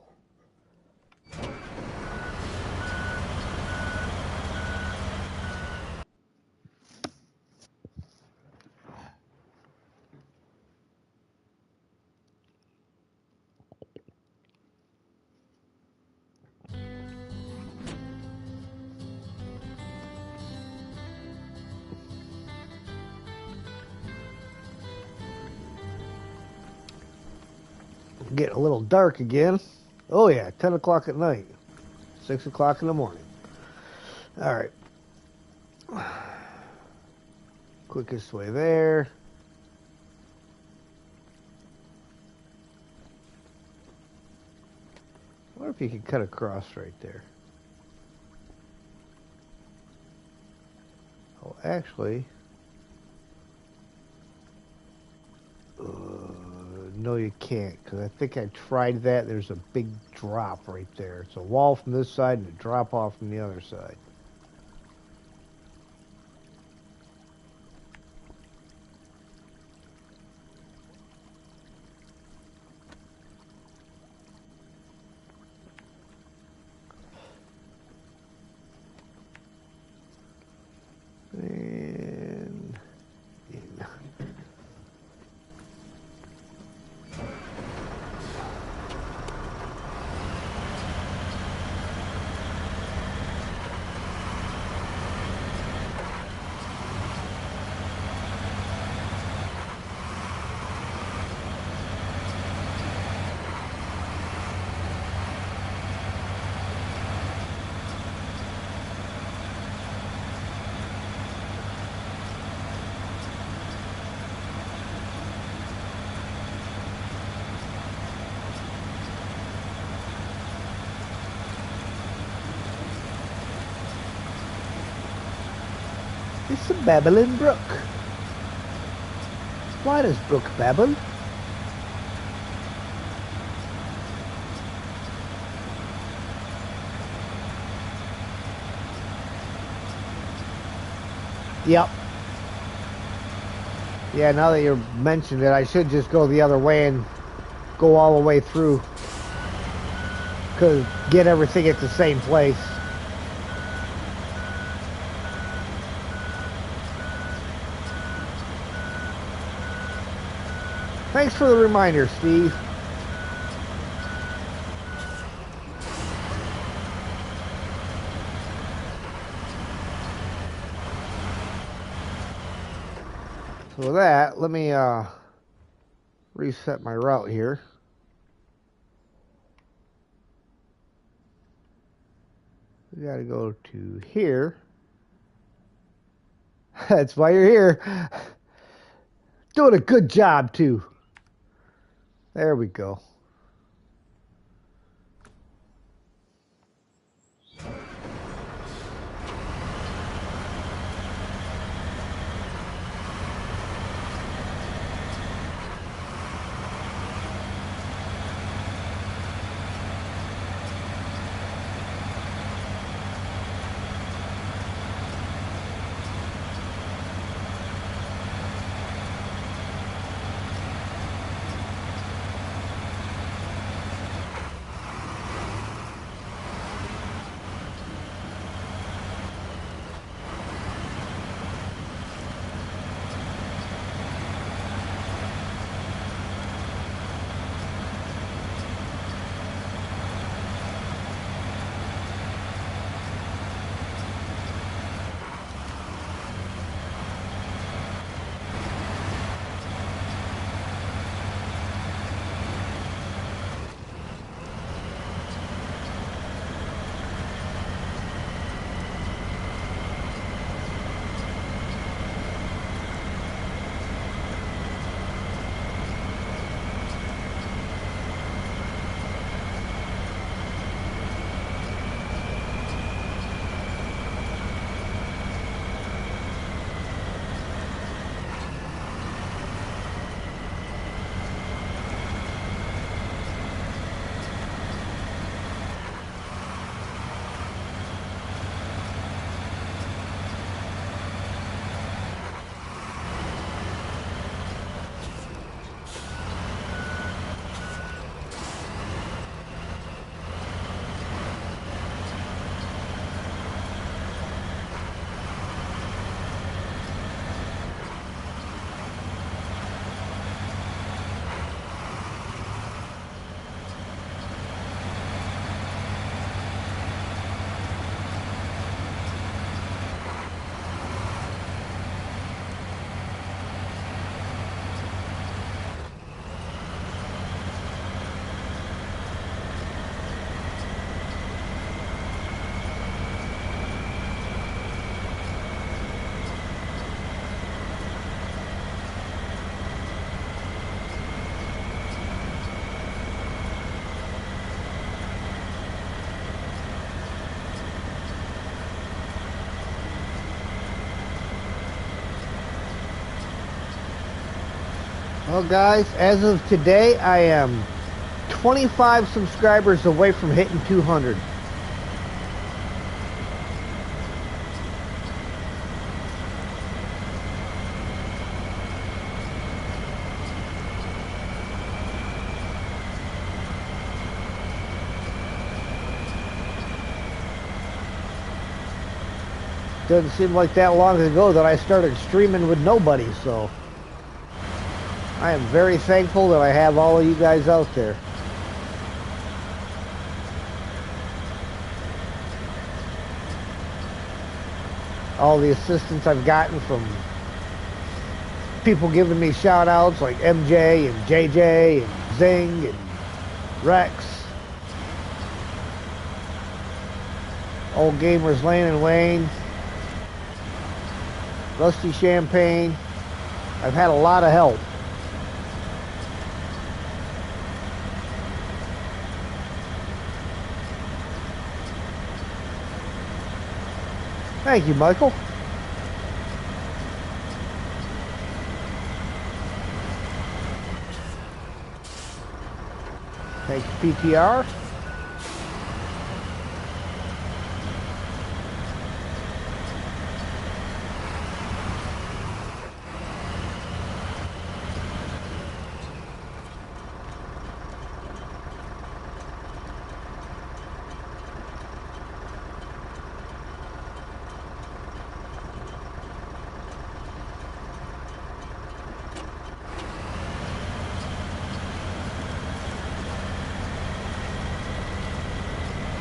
Getting a little dark again. Oh yeah, 10 o'clock at night, 6 o'clock in the morning. All right. Quickest way there. I wonder if you can cut across right there. Oh, actually, no, you can't, because I think I tried that. There's a big drop right there. It's a wall from this side and a drop off from the other side. And in. It's a babbling brook. Why does brook babble? Yep. Yeah, now that you're mentioning it, I should just go the other way and go all the way through. Cause get everything at the same place. Thanks for the reminder, Steve. So with that, let me reset my route here. We gotta go to here. That's why you're here. Doing a good job too. There we go. Well, guys, as of today, I am 25 subscribers away from hitting 200. Doesn't seem like that long ago that I started streaming with nobody, so I am very thankful that I have all of you guys out there. All the assistance I've gotten from people giving me shout outs like MJ and JJ and Zing and Rex. Old Gamers Lane and Wayne. Rusty Champagne. I've had a lot of help. Thank you, Michael. Thank you, PTR.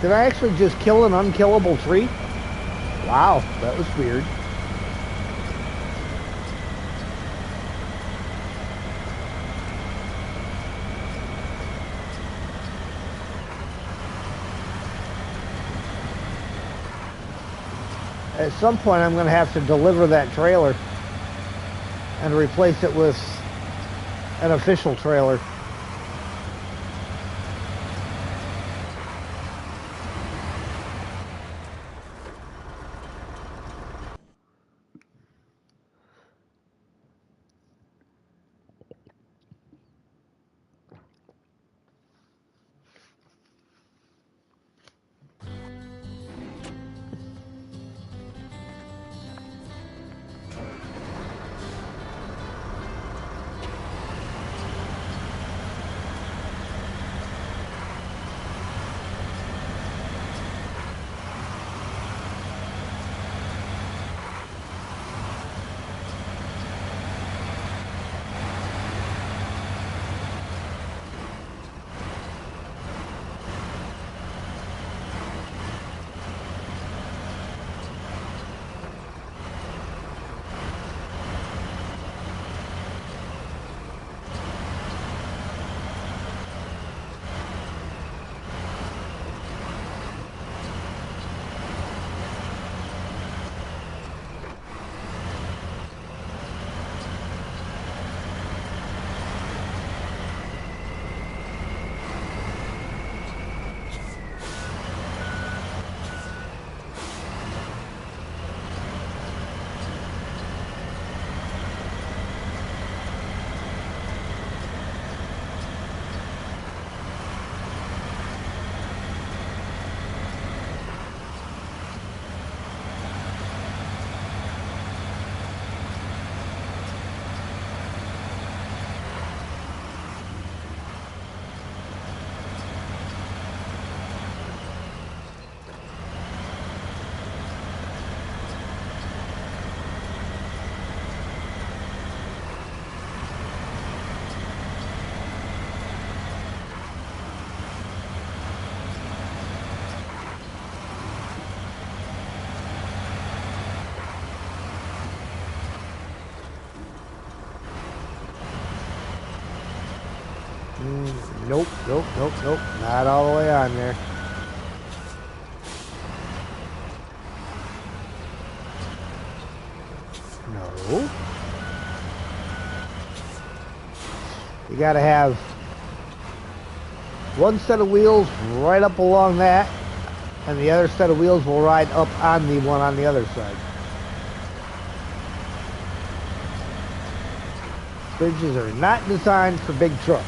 Did I actually just kill an unkillable tree? Wow, that was weird. At some point I'm going to have to deliver that trailer and replace it with an official trailer. Nope, nope, nope, nope. Not all the way on there. No. You gotta have one set of wheels right up along that, and the other set of wheels will ride up on the one on the other side. bridges are not designed for big trucks.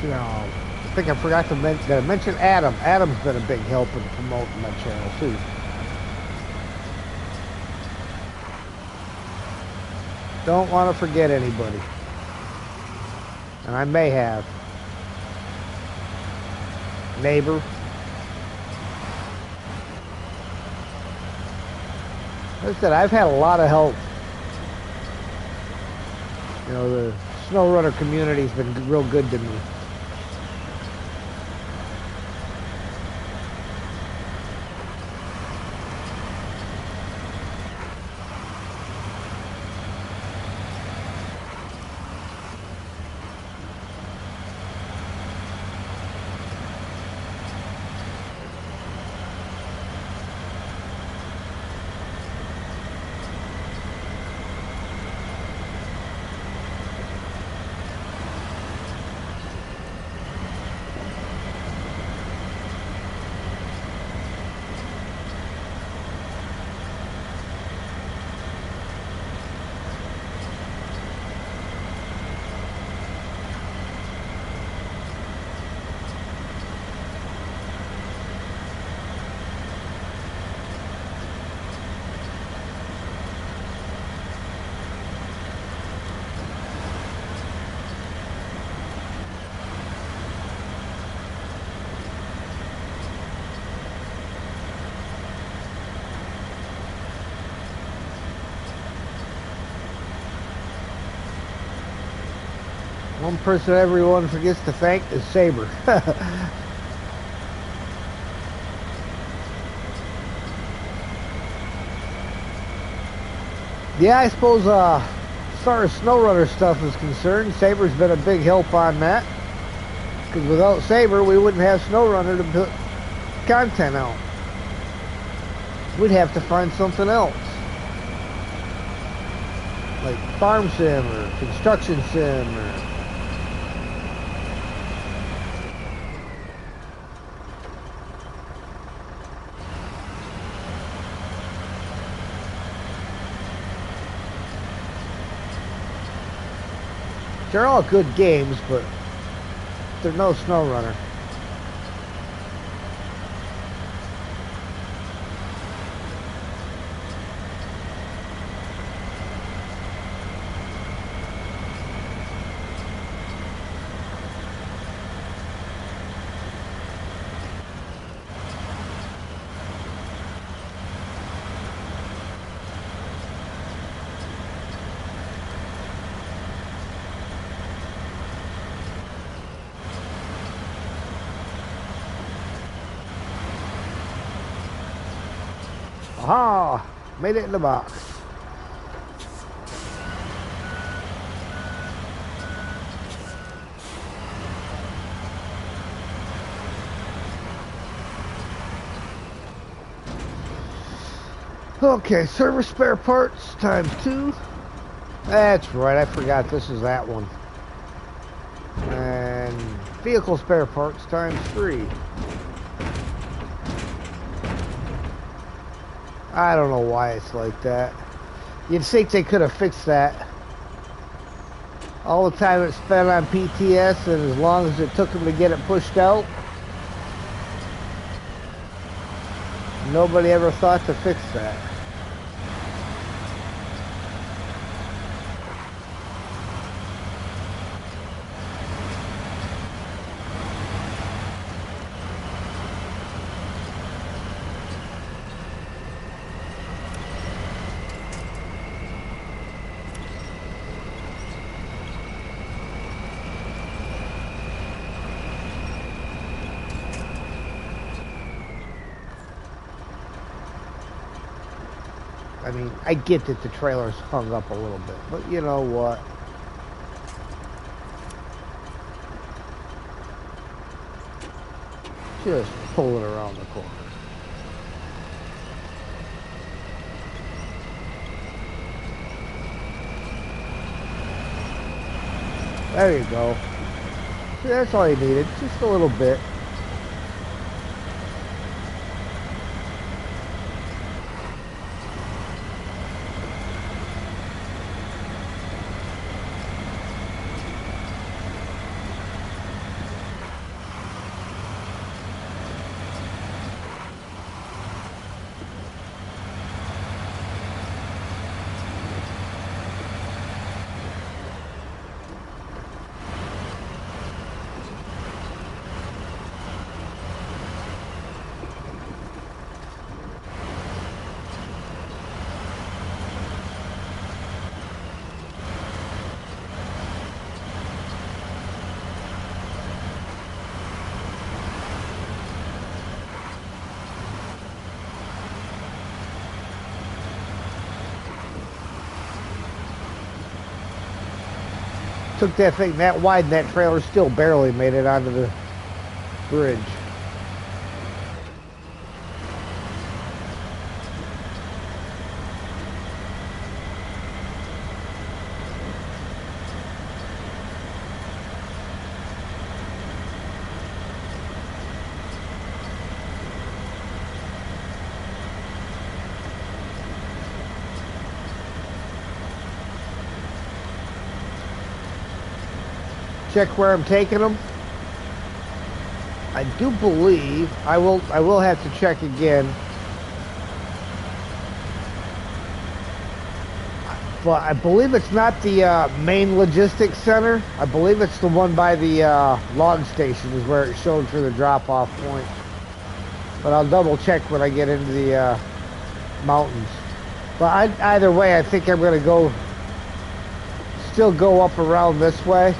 You know, I think I forgot to mention Adam. Adam's been a big help in promoting my channel too. Don't want to forget anybody. And I may have. Neighbor. Like I said, I've had a lot of help. You know, the SnowRunner community's been real good to me. One person everyone forgets to thank is Saber. Yeah, I suppose as far as SnowRunner stuff is concerned, Saber's been a big help on that. Because without Saber, we wouldn't have SnowRunner to put content out. We'd have to find something else. Like Farm Sim or Construction Sim or... They're all good games, but they're no SnowRunner. Aha! Made it in the box. Okay, service spare parts times 2. That's right, I forgot this is that one. And vehicle spare parts times 3. I don't know why it's like that. You'd think they could have fixed that. All the time it spent on PTS, and as long as it took them to get it pushed out, nobody ever thought to fix that. I mean, I get that the trailer's hung up a little bit, but you know what? Just pull it around the corner. There you go. See, that's all you needed, just a little bit. Took that thing that wide, and that trailer still barely made it onto the bridge. Check where I'm taking them. I do believe I will have to check again, but I believe it's not the main logistics center. I believe it's the one by the log station is where it showed for the drop-off point. But I'll double check when I get into the mountains. But either way, I think I'm going to still go up around this way.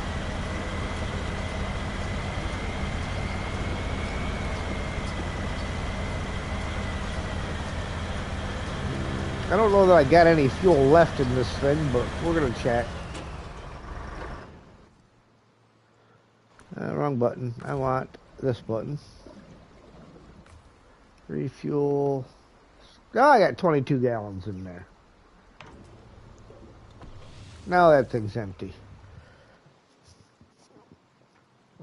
I don't know that I got any fuel left in this thing, but we're going to check. Wrong button. I want this button. Refuel. Oh, I got 22 gallons in there. Now that thing's empty.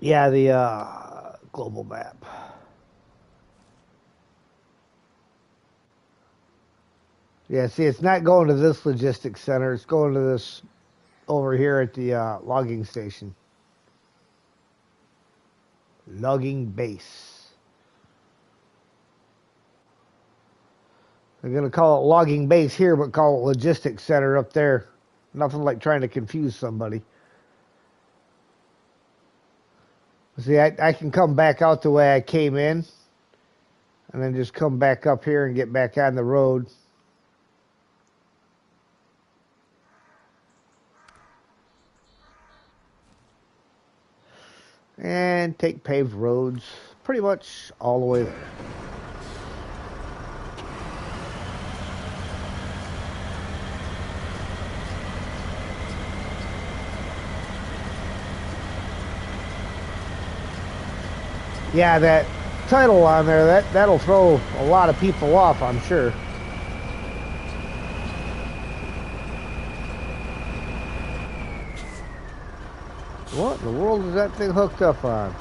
Yeah, the global map. Yeah, see, it's not going to this logistics center. It's going to this over here at the logging station. Logging base. They're going to call it logging base here, but call it logistics center up there. Nothing like trying to confuse somebody. See, I can come back out the way I came in, and then just come back up here and get back on the road. And take paved roads pretty much all the way there. Yeah, that title on there, that'll throw a lot of people off, I'm sure. What in the world is that thing hooked up on?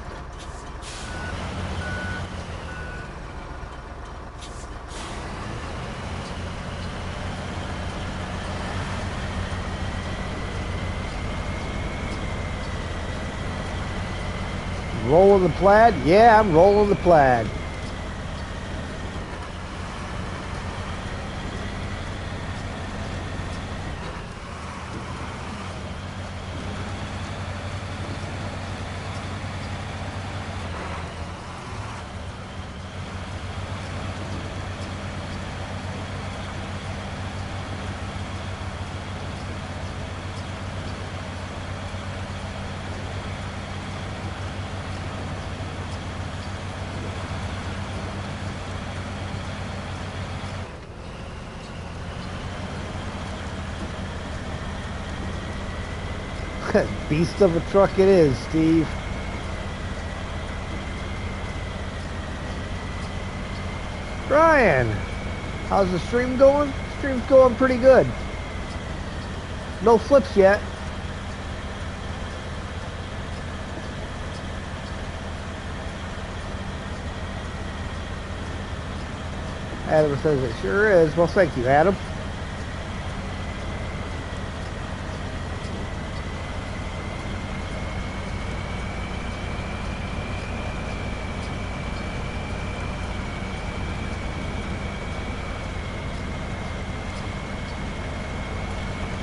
Rolling the plaid? Yeah, I'm rolling the plaid. Beast of a truck it is, Steve. Ryan, how's the stream going? Stream's going pretty good. No flips yet. Adam says it sure is. Well, thank you, Adam.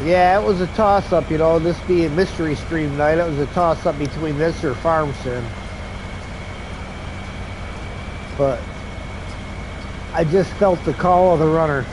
Yeah, it was a toss-up, you know, this being Mystery Stream night, it was a toss-up between this or Farm Sim. But I just felt the call of the runner.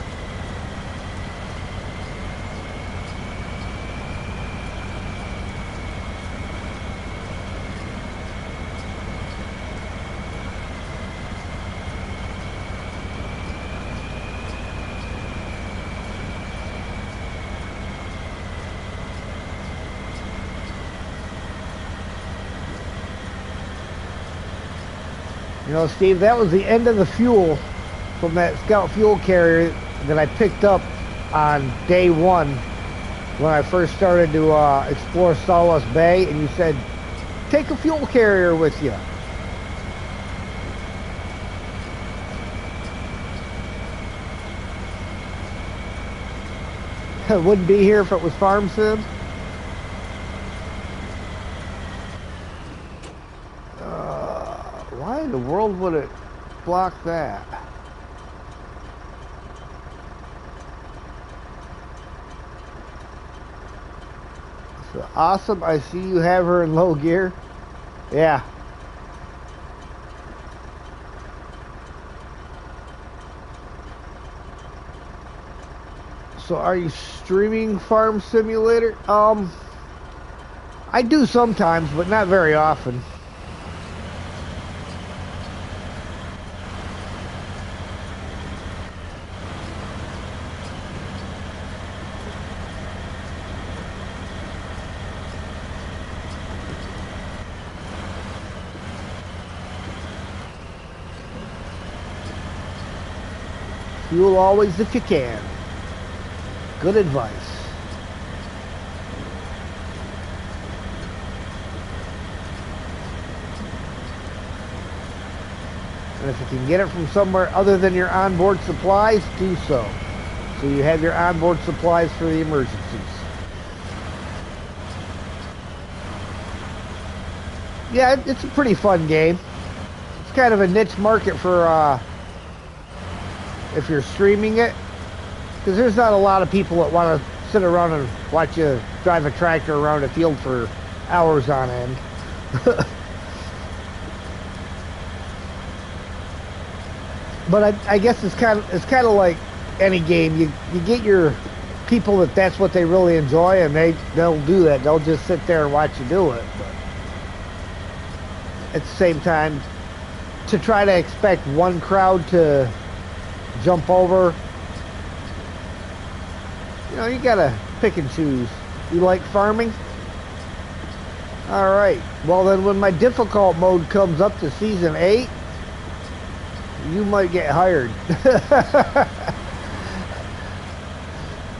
You know, Steve, that was the end of the fuel from that Scout fuel carrier that I picked up on day one when I first started to explore Sawless Bay, and you said, take a fuel carrier with you. It wouldn't be here if it was Farm Sim. Why in the world would it block that? So awesome. I see you have her in low gear. Yeah. So are you streaming Farm Simulator? I do sometimes, but not very often. Fuel always if you can. Good advice. And if you can get it from somewhere other than your onboard supplies, do so. So you have your onboard supplies for the emergencies. Yeah, it's a pretty fun game. It's kind of a niche market for if you're streaming it, because there's not a lot of people that want to sit around and watch you drive a tractor around a field for hours on end. But I guess it's kind of like any game. You get your people that's what they really enjoy, and they'll do that. They'll just sit there and watch you do it. But at the same time, to try to expect one crowd to jump over, you know, you gotta pick and choose. You like farming? Alright, well then when my difficult mode comes up to Season 8, you might get hired.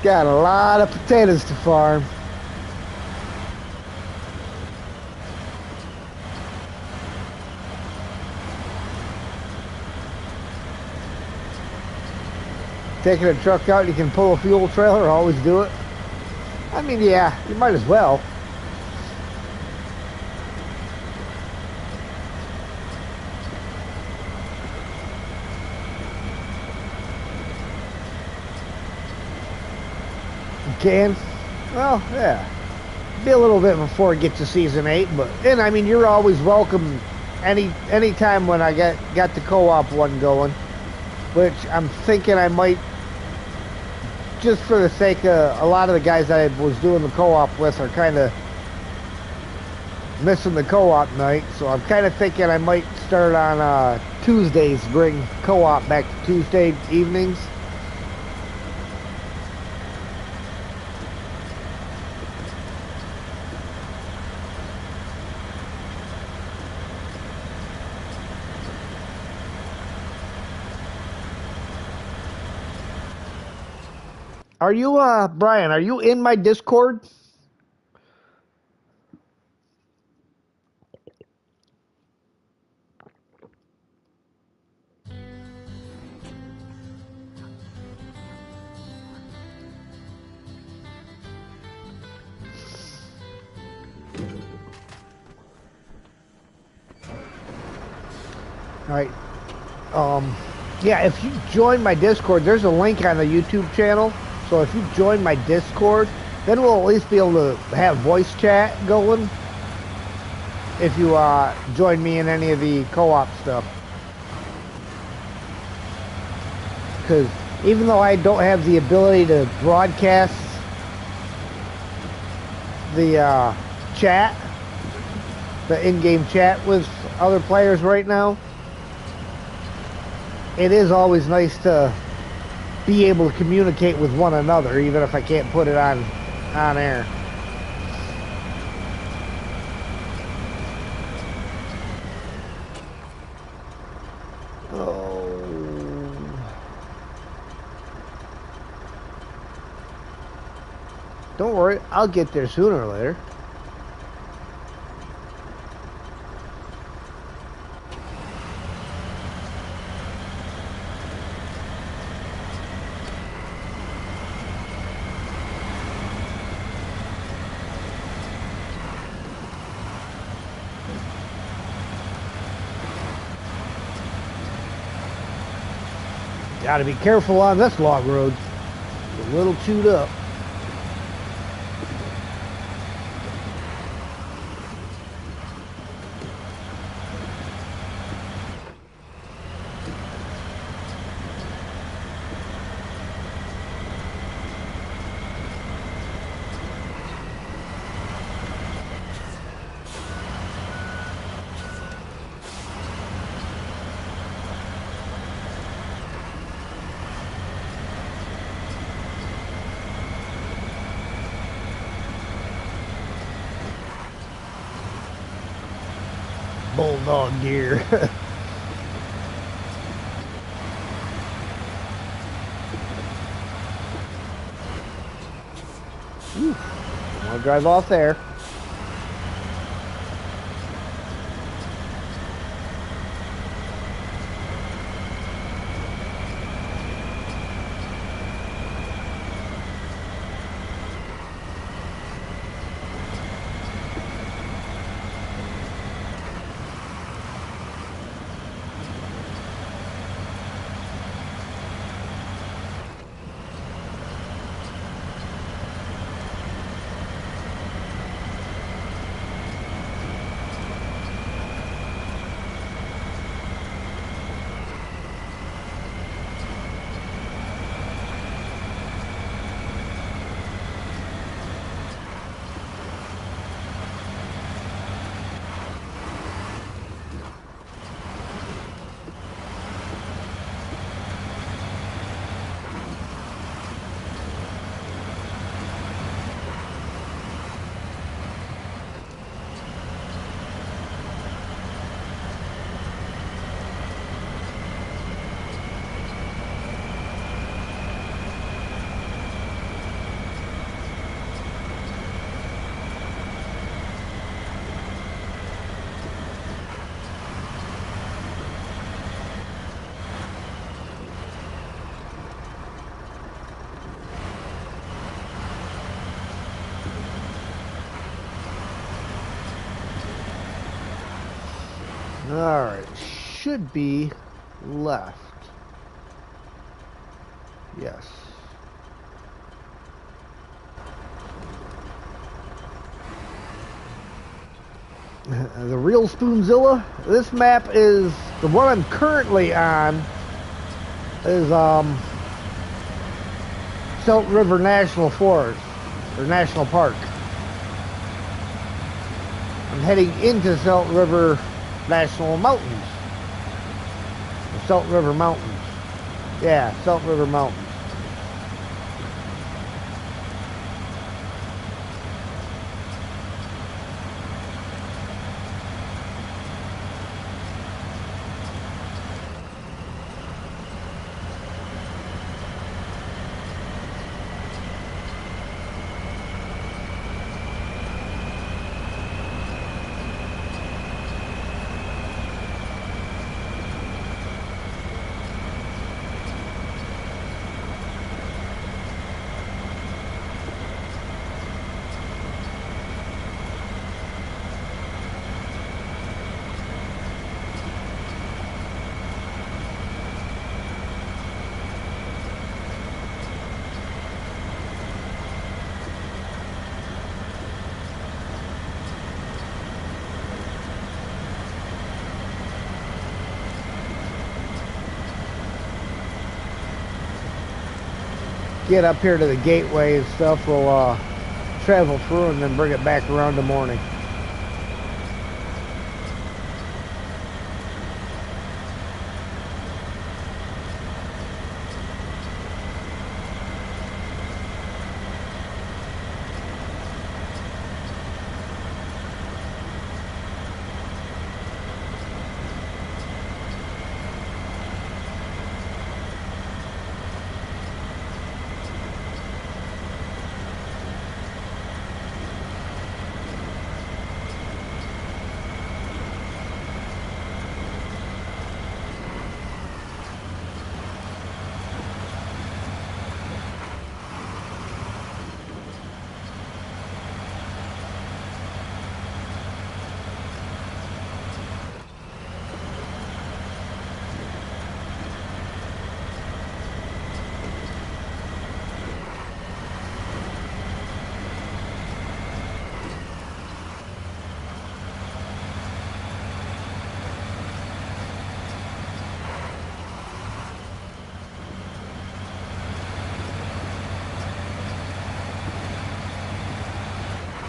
Got a lot of potatoes to farm. Taking a truck out, you can pull a fuel trailer, always do it. I mean, yeah, you might as well. You can? Well, yeah. Be a little bit before it gets to Season 8, but, and I mean, you're always welcome any time when I got the co-op one going, which I'm thinking I might, just for the sake of a lot of the guys I was doing the co-op with are kind of missing the co-op night, so I'm kind of thinking I might start on Tuesdays, bring co-op back to Tuesday evenings. Are you, Brian, are you in my Discord? Alright. Yeah, if you join my Discord, there's a link on the YouTube channel. So if you join my Discord, then we'll at least be able to have voice chat going. If you join me in any of the co-op stuff. Because even though I don't have the ability to broadcast the chat, the in-game chat with other players right now, it is always nice to be able to communicate with one another, even if I can't put it on air. Oh. Don't worry, I'll get there sooner or later. Gotta be careful on this log road. It's a little chewed up. Bulldog gear. I'll drive off there. Alright, should be left. Yes. The real Spoonzilla. This map is the one I'm currently on. Is Silt River National Forest or National Park. I'm heading into Silt River National Mountains. The Silt River Mountains. Yeah, Silt River Mountains. Get up here to the gateway and stuff. We'll travel through and then bring it back around the morning.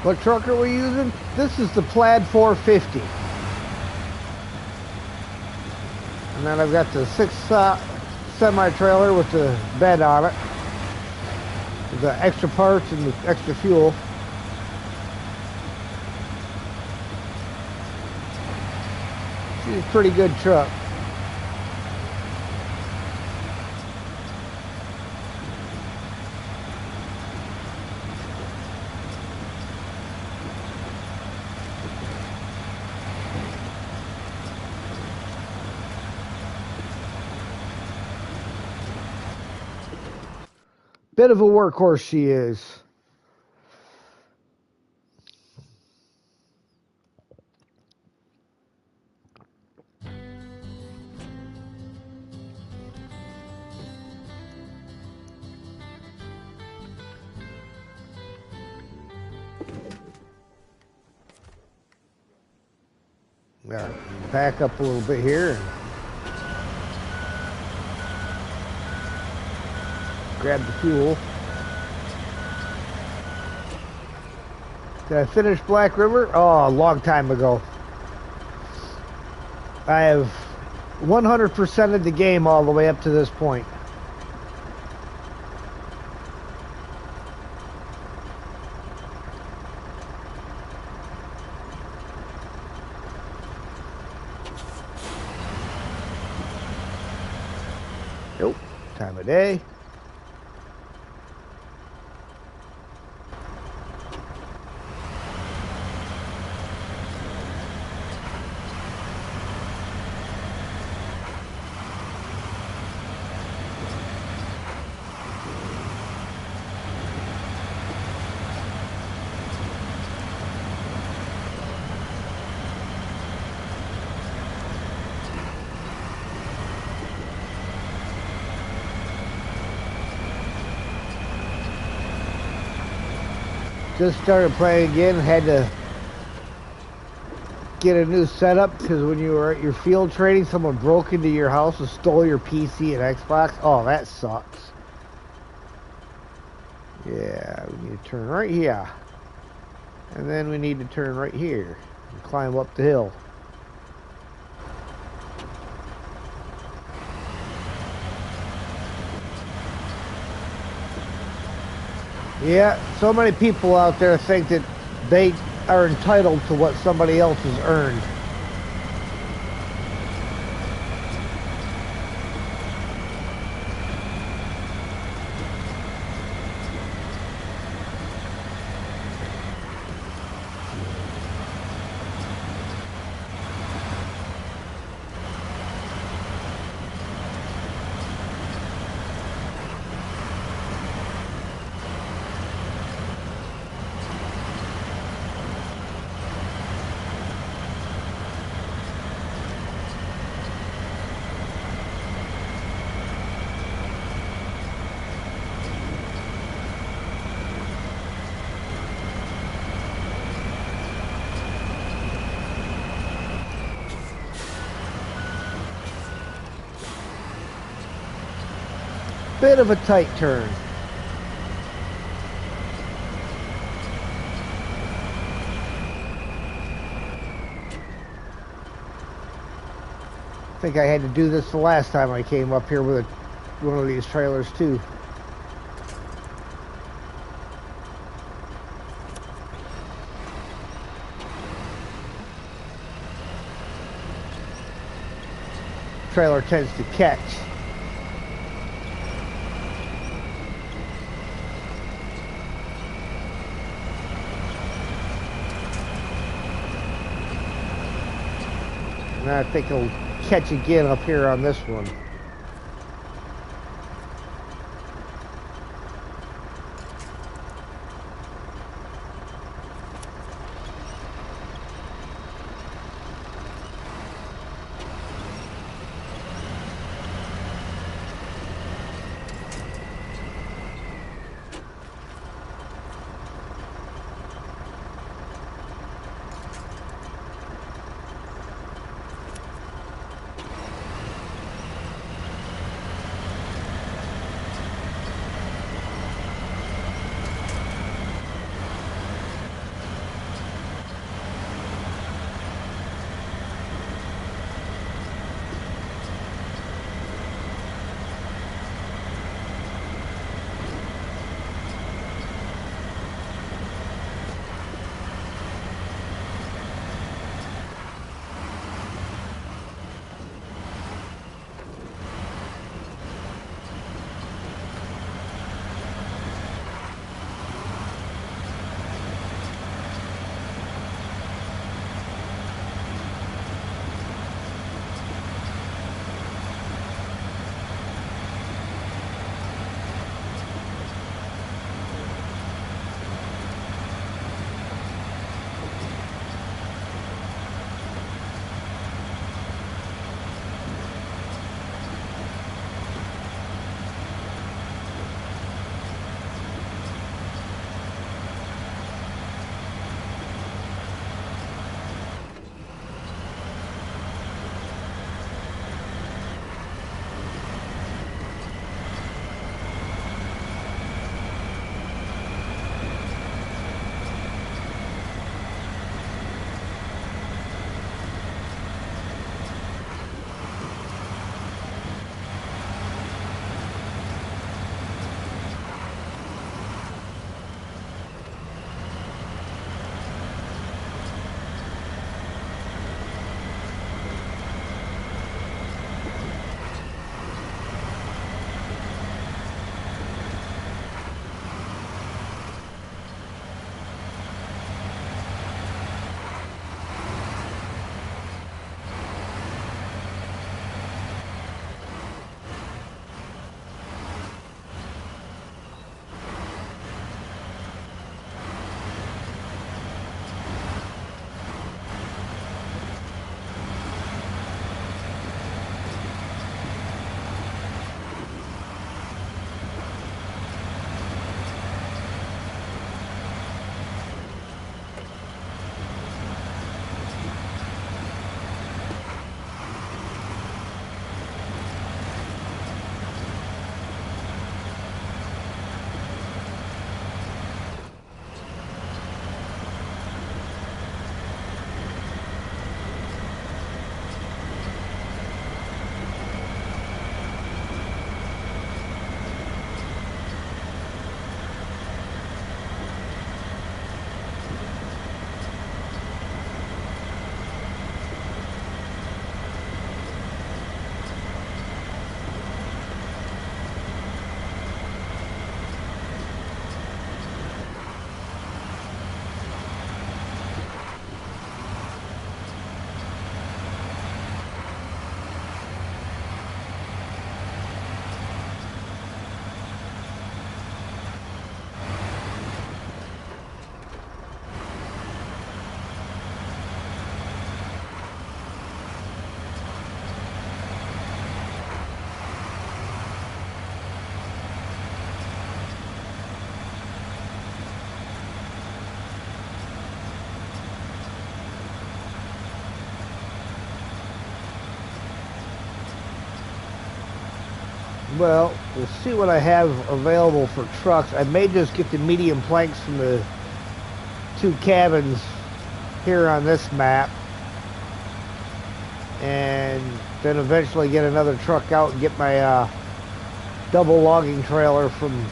What truck are we using? This is the Plaid 450. And then I've got the 6 semi-trailer with the bed on it. With the extra parts and the extra fuel. She's a pretty good truck. Bit of a workhorse she is. Yeah, back up a little bit here and grab the fuel. Did I finish Black River? Oh, a long time ago. I have 100%ed the game all the way up to this point. Nope. Time of day. Just started playing again. Had to get a new setup because when you were at your field training, someone broke into your house and stole your PC and Xbox. Oh, that sucks. Yeah, we need to turn right here. And then we need to turn right here and climb up the hill. Yeah, so many people out there think that they are entitled to what somebody else has earned. Bit of a tight turn. I think I had to do this the last time I came up here with one of these trailers too. Trailer tends to catch. And I think it'll catch again up here on this one. Well, we'll see what I have available for trucks. I may just get the medium planks from the two cabins here on this map, and then eventually get another truck out and get my double logging trailer from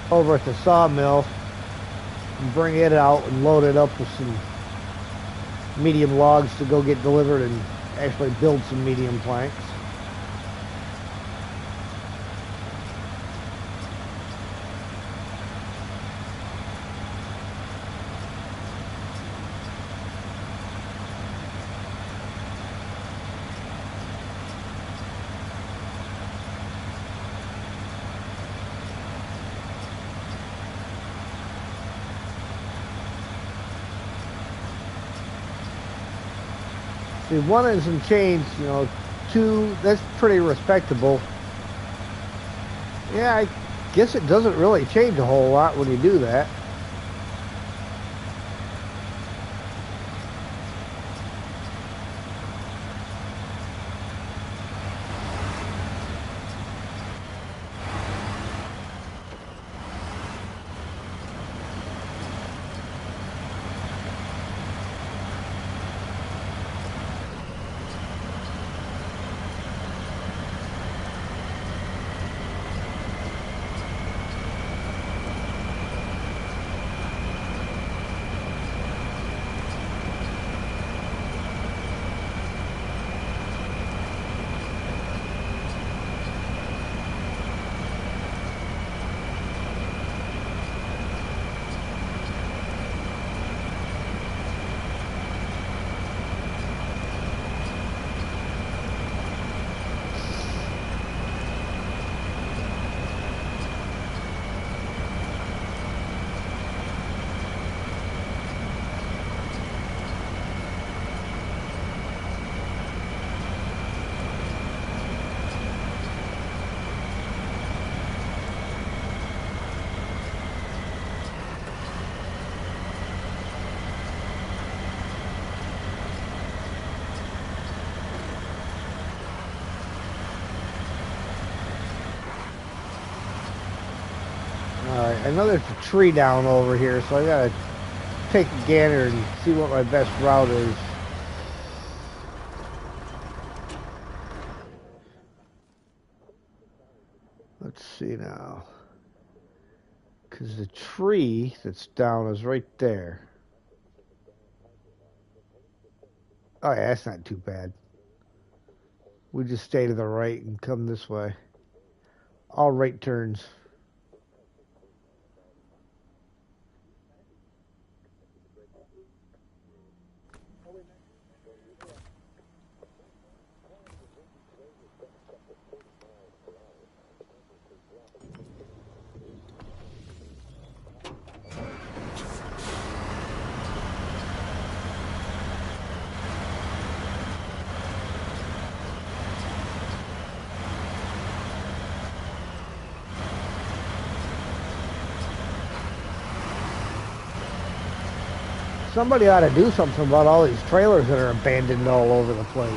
over at the sawmill and bring it out and load it up with some medium logs to go get delivered and actually build some medium planks. See, 1 and some change, 2, that's pretty respectable. Yeah, I guess it doesn't really change a whole lot when you do that. Alright, I know there's a tree down over here, so I gotta take a gander and see what my best route is. Let's see now. Because the tree that's down is right there. Oh yeah, that's not too bad. We just stay to the right and come this way. All right turns. Somebody ought to do something about all these trailers that are abandoned all over the place.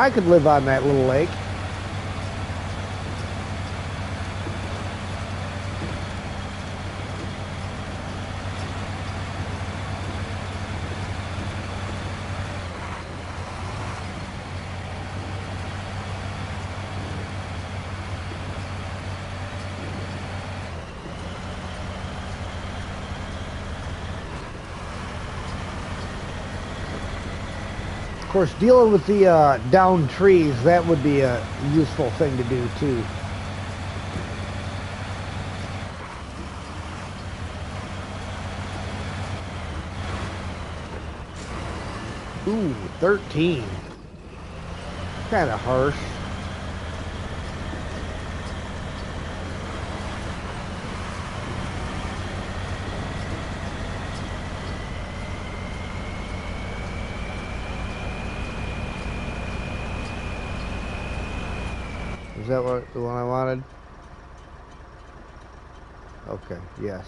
I could live on that little lake. Of course, dealing with the downed trees, that would be a useful thing to do too. Ooh, 13. Kind of harsh. Is that the one I wanted? Okay, yes.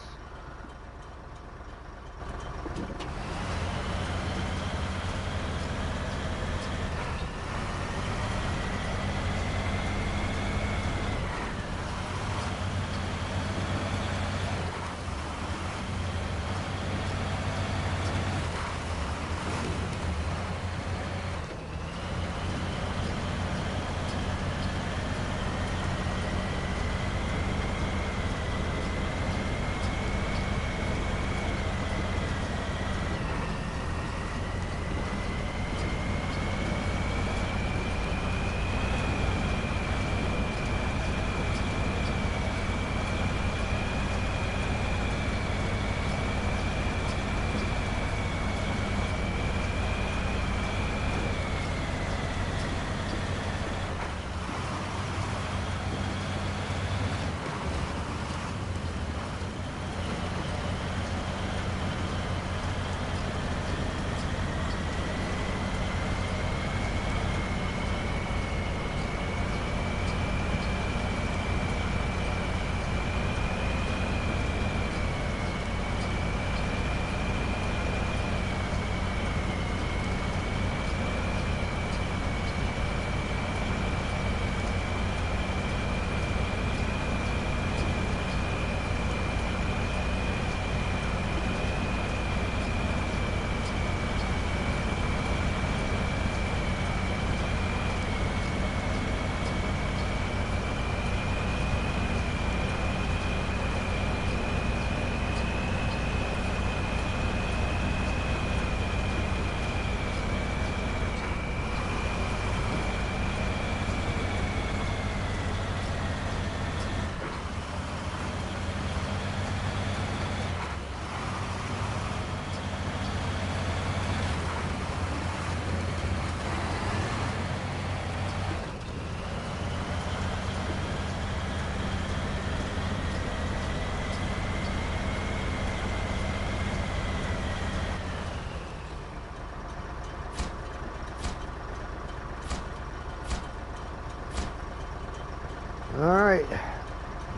Alright.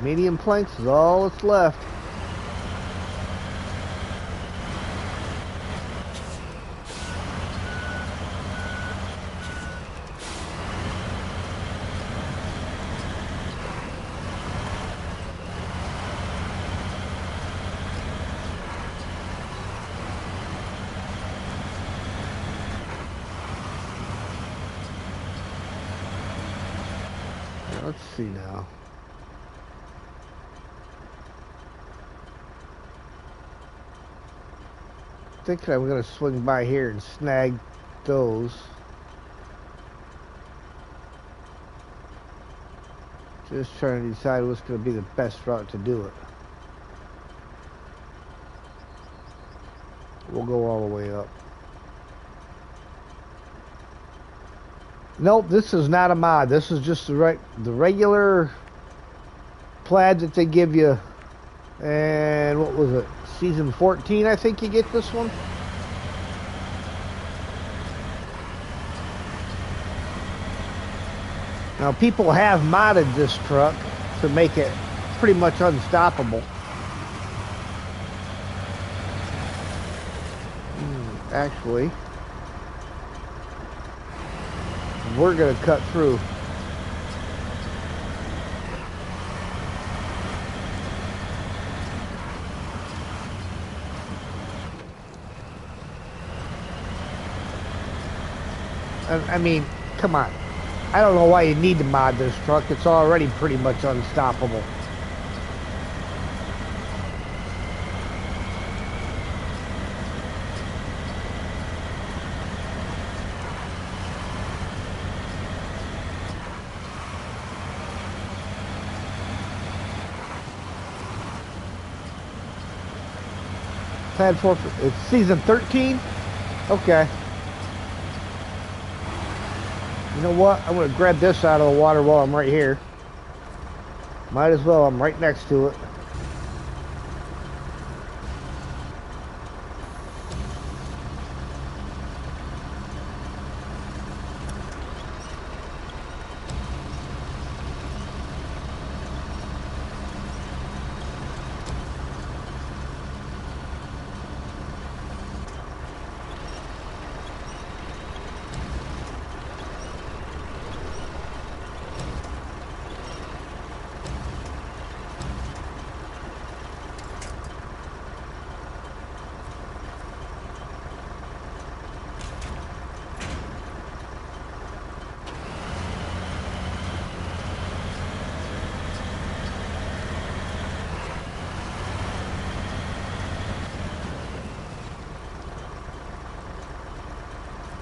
Medium planks is all that's left. Let's see now. Thinking I'm gonna swing by here and snag those. Just trying to decide what's gonna be the best route to do it. We'll go all the way up. Nope, this is not a mod. This is just the regular plaid that they give you. And what was it? Season 14, I think you get this one. Now, people have modded this truck to make it pretty much unstoppable. Actually, we're going to cut through. I mean, come on. I don't know why you need to mod this truck. It's already pretty much unstoppable. Pad 4, it's season 13? Okay. You know what? I'm going to grab this out of the water while I'm right here. Might as well. I'm right next to it.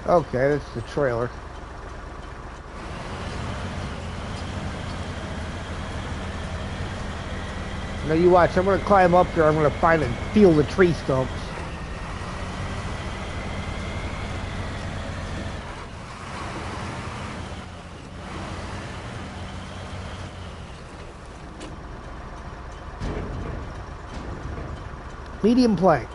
Okay, that's the trailer. Now you watch, I'm going to climb up there, I'm going to find and feel the tree stumps. Medium planks.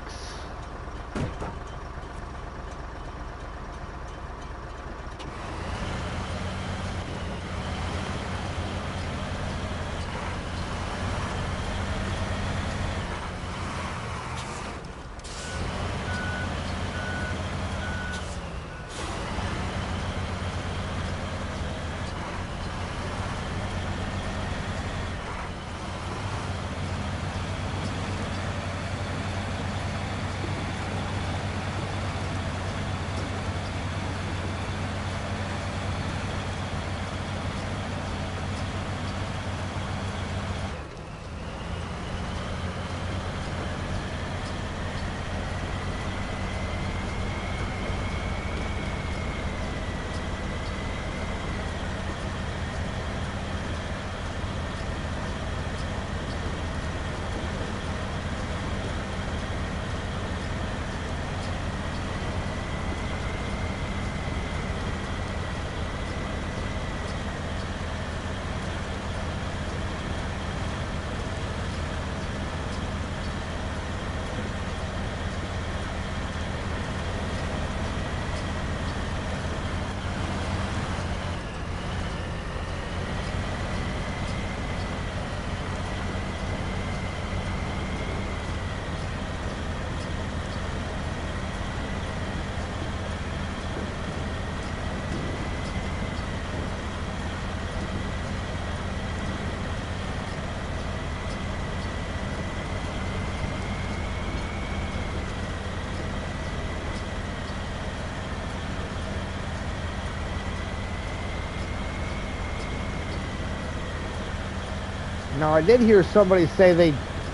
Now I did hear somebody say they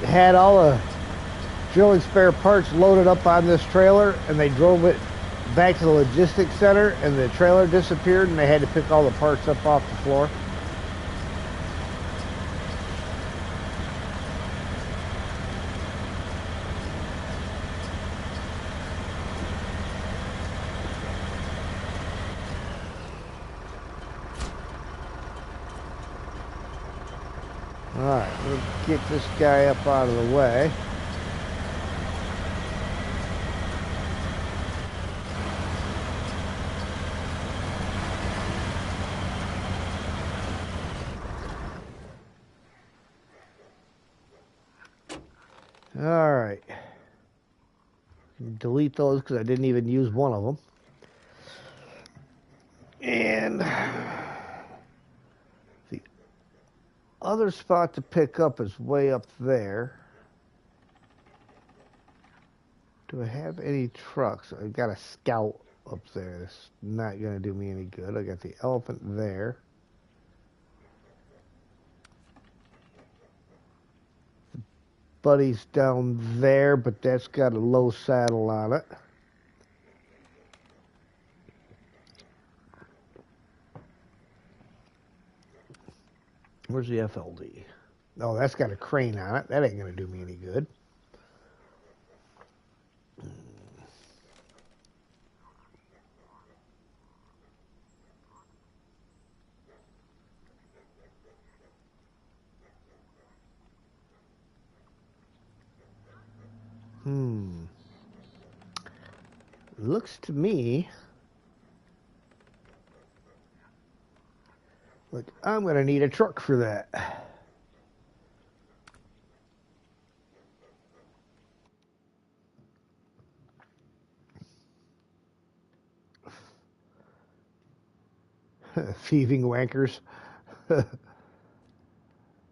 had all the drilling spare parts loaded up on this trailer and they drove it back to the logistics center and the trailer disappeared and they had to pick all the parts up off the floor. Alright, we'll get this guy up out of the way. Alright. Delete those because I didn't even use one of them. And the other spot to pick up is way up there. Do I have any trucks? I got a Scout up there. That's not going to do me any good. I got the Elephant there. Buddy's down there, but that's got a low saddle on it. Where's the FLD? Oh, that's got a crane on it. That ain't going to do me any good. Looks to me like I'm going to need a truck for that. Thieving wankers.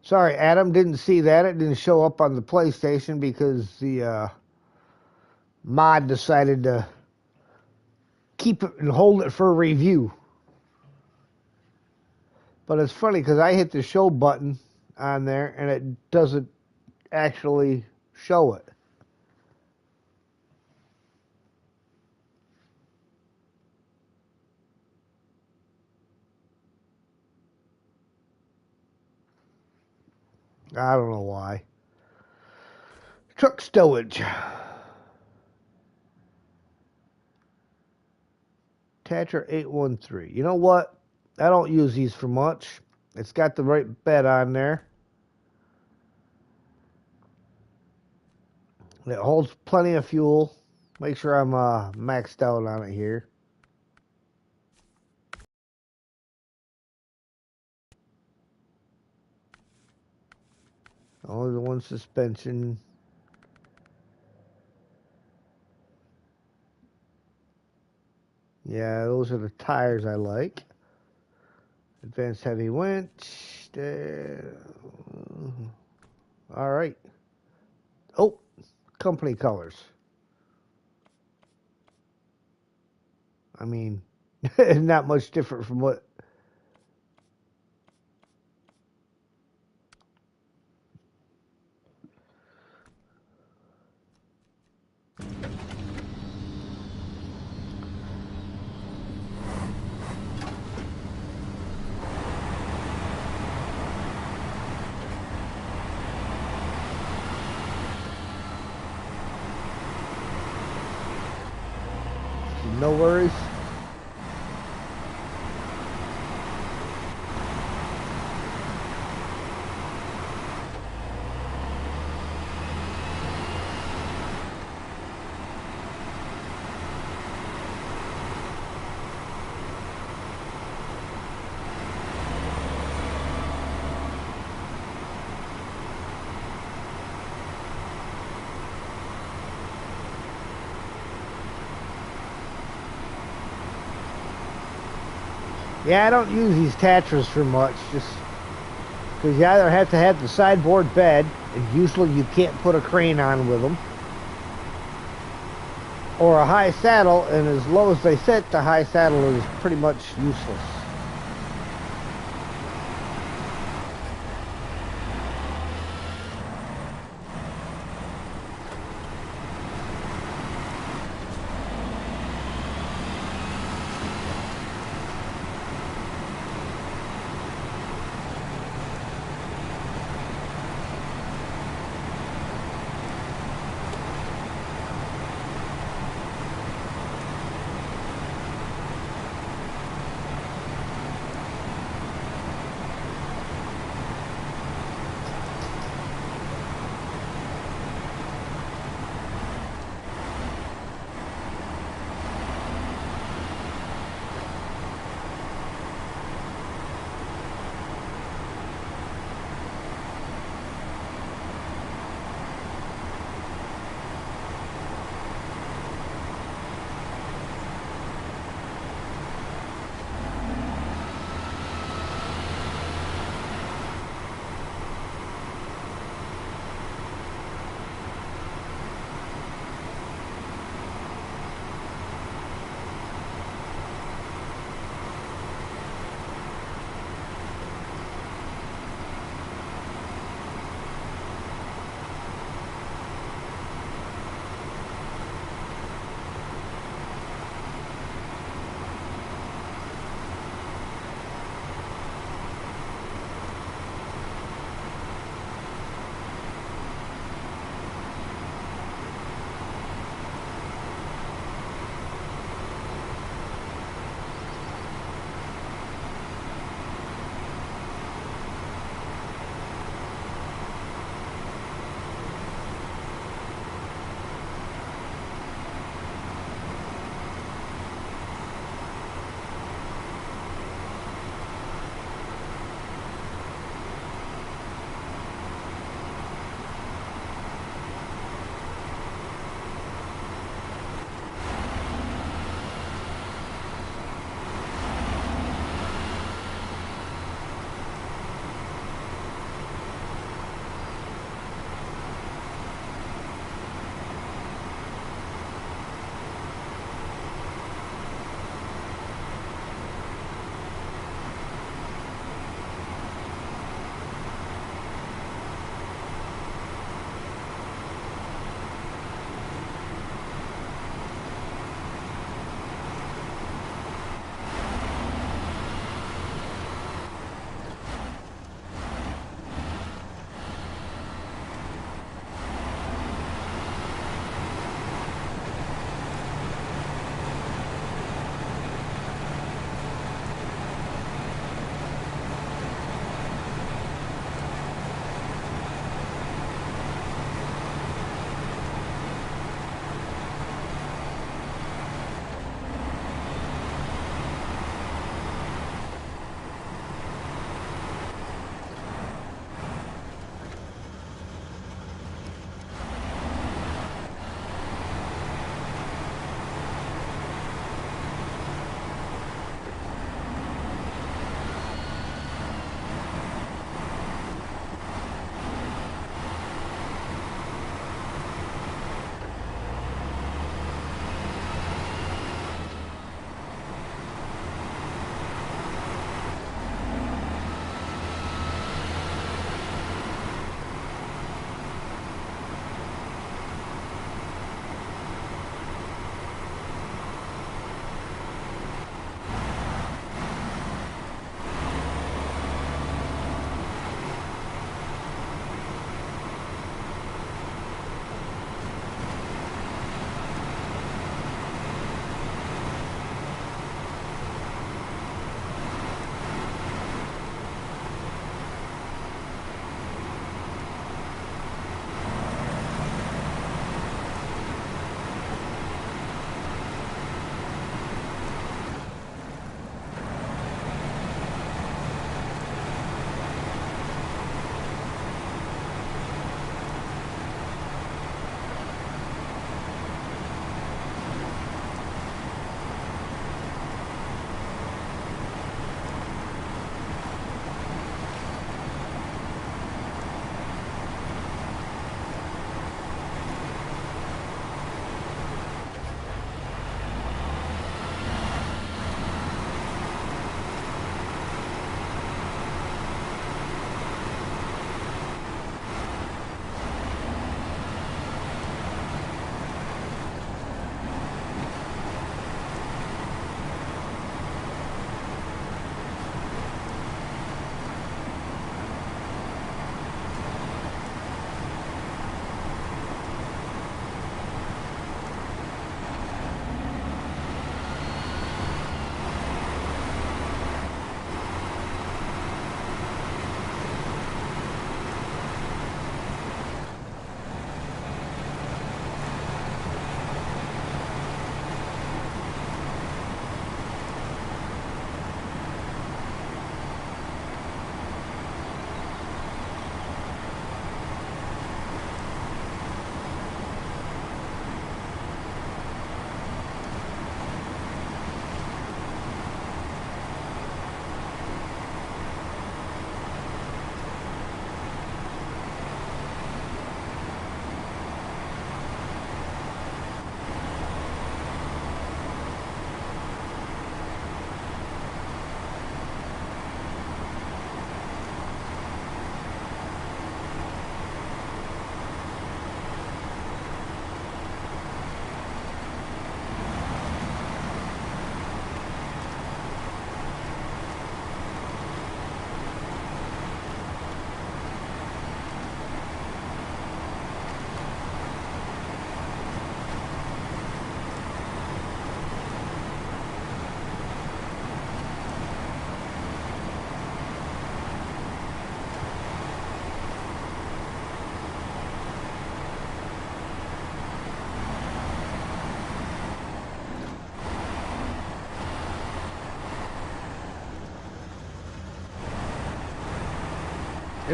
Sorry, Adam, didn't see that. It didn't show up on the PlayStation because the mod decided to keep it and hold it for a review. But it's funny because I hit the show button on there and it doesn't actually show it. I don't know why. Truck stowage. Tatra 813. You know what? I don't use these for much. It's got the right bed on there. It holds plenty of fuel. Make sure I'm maxed out on it here. Only the one suspension. Yeah, those are the tires I like. Advanced heavy winch. All right. Oh, company colors. I mean, not much different from what. No worries. Yeah, I don't use these Tatras for much, just because you either have to have the sideboard bed, and usually you can't put a crane on with them, or a high saddle, and as low as they sit, the high saddle is pretty much useless.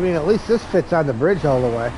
mean, at least this fits on the bridge all the way.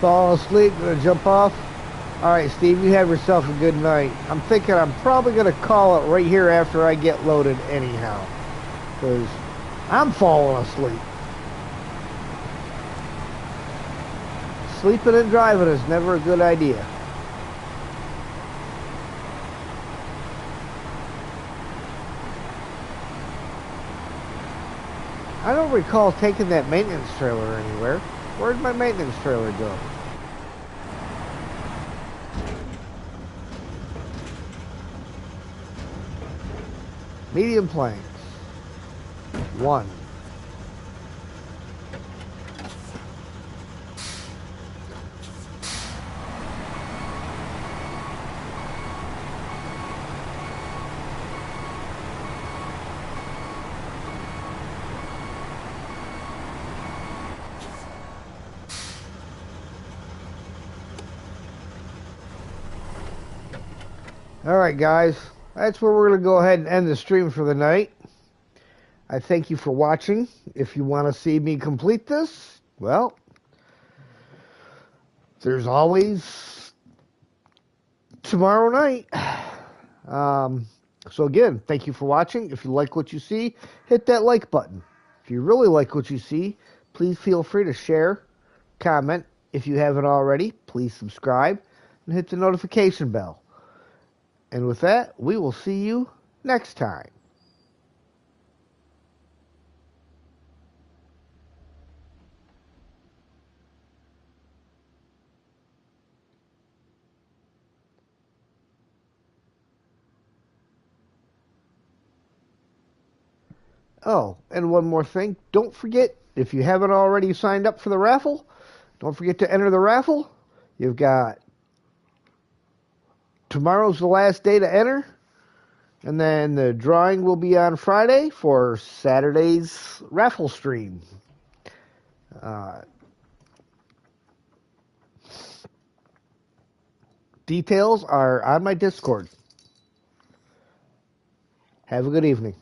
Fall asleep, gonna jump off. All right, Steve, you have yourself a good night. I'm thinking I'm probably gonna call it right here after I get loaded anyhow, because I'm falling asleep. Sleeping and driving is never a good idea. I don't recall taking that maintenance trailer anywhere. Where'd my maintenance trailer go? Medium planks. 1. All right, guys. That's where we're going to go ahead and end the stream for the night. I thank you for watching. If you want to see me complete this, well, there's always tomorrow night. So again, thank you for watching. If you like what you see, hit that like button. If you really like what you see, please feel free to share, comment. If you haven't already, please subscribe and hit the notification bell. And with that, we will see you next time. Oh, and one more thing. Don't forget, if you haven't already signed up for the raffle, don't forget to enter the raffle. You've got tomorrow's the last day to enter. And then the drawing will be on Friday for Saturday's raffle stream. Details are on my Discord. Have a good evening.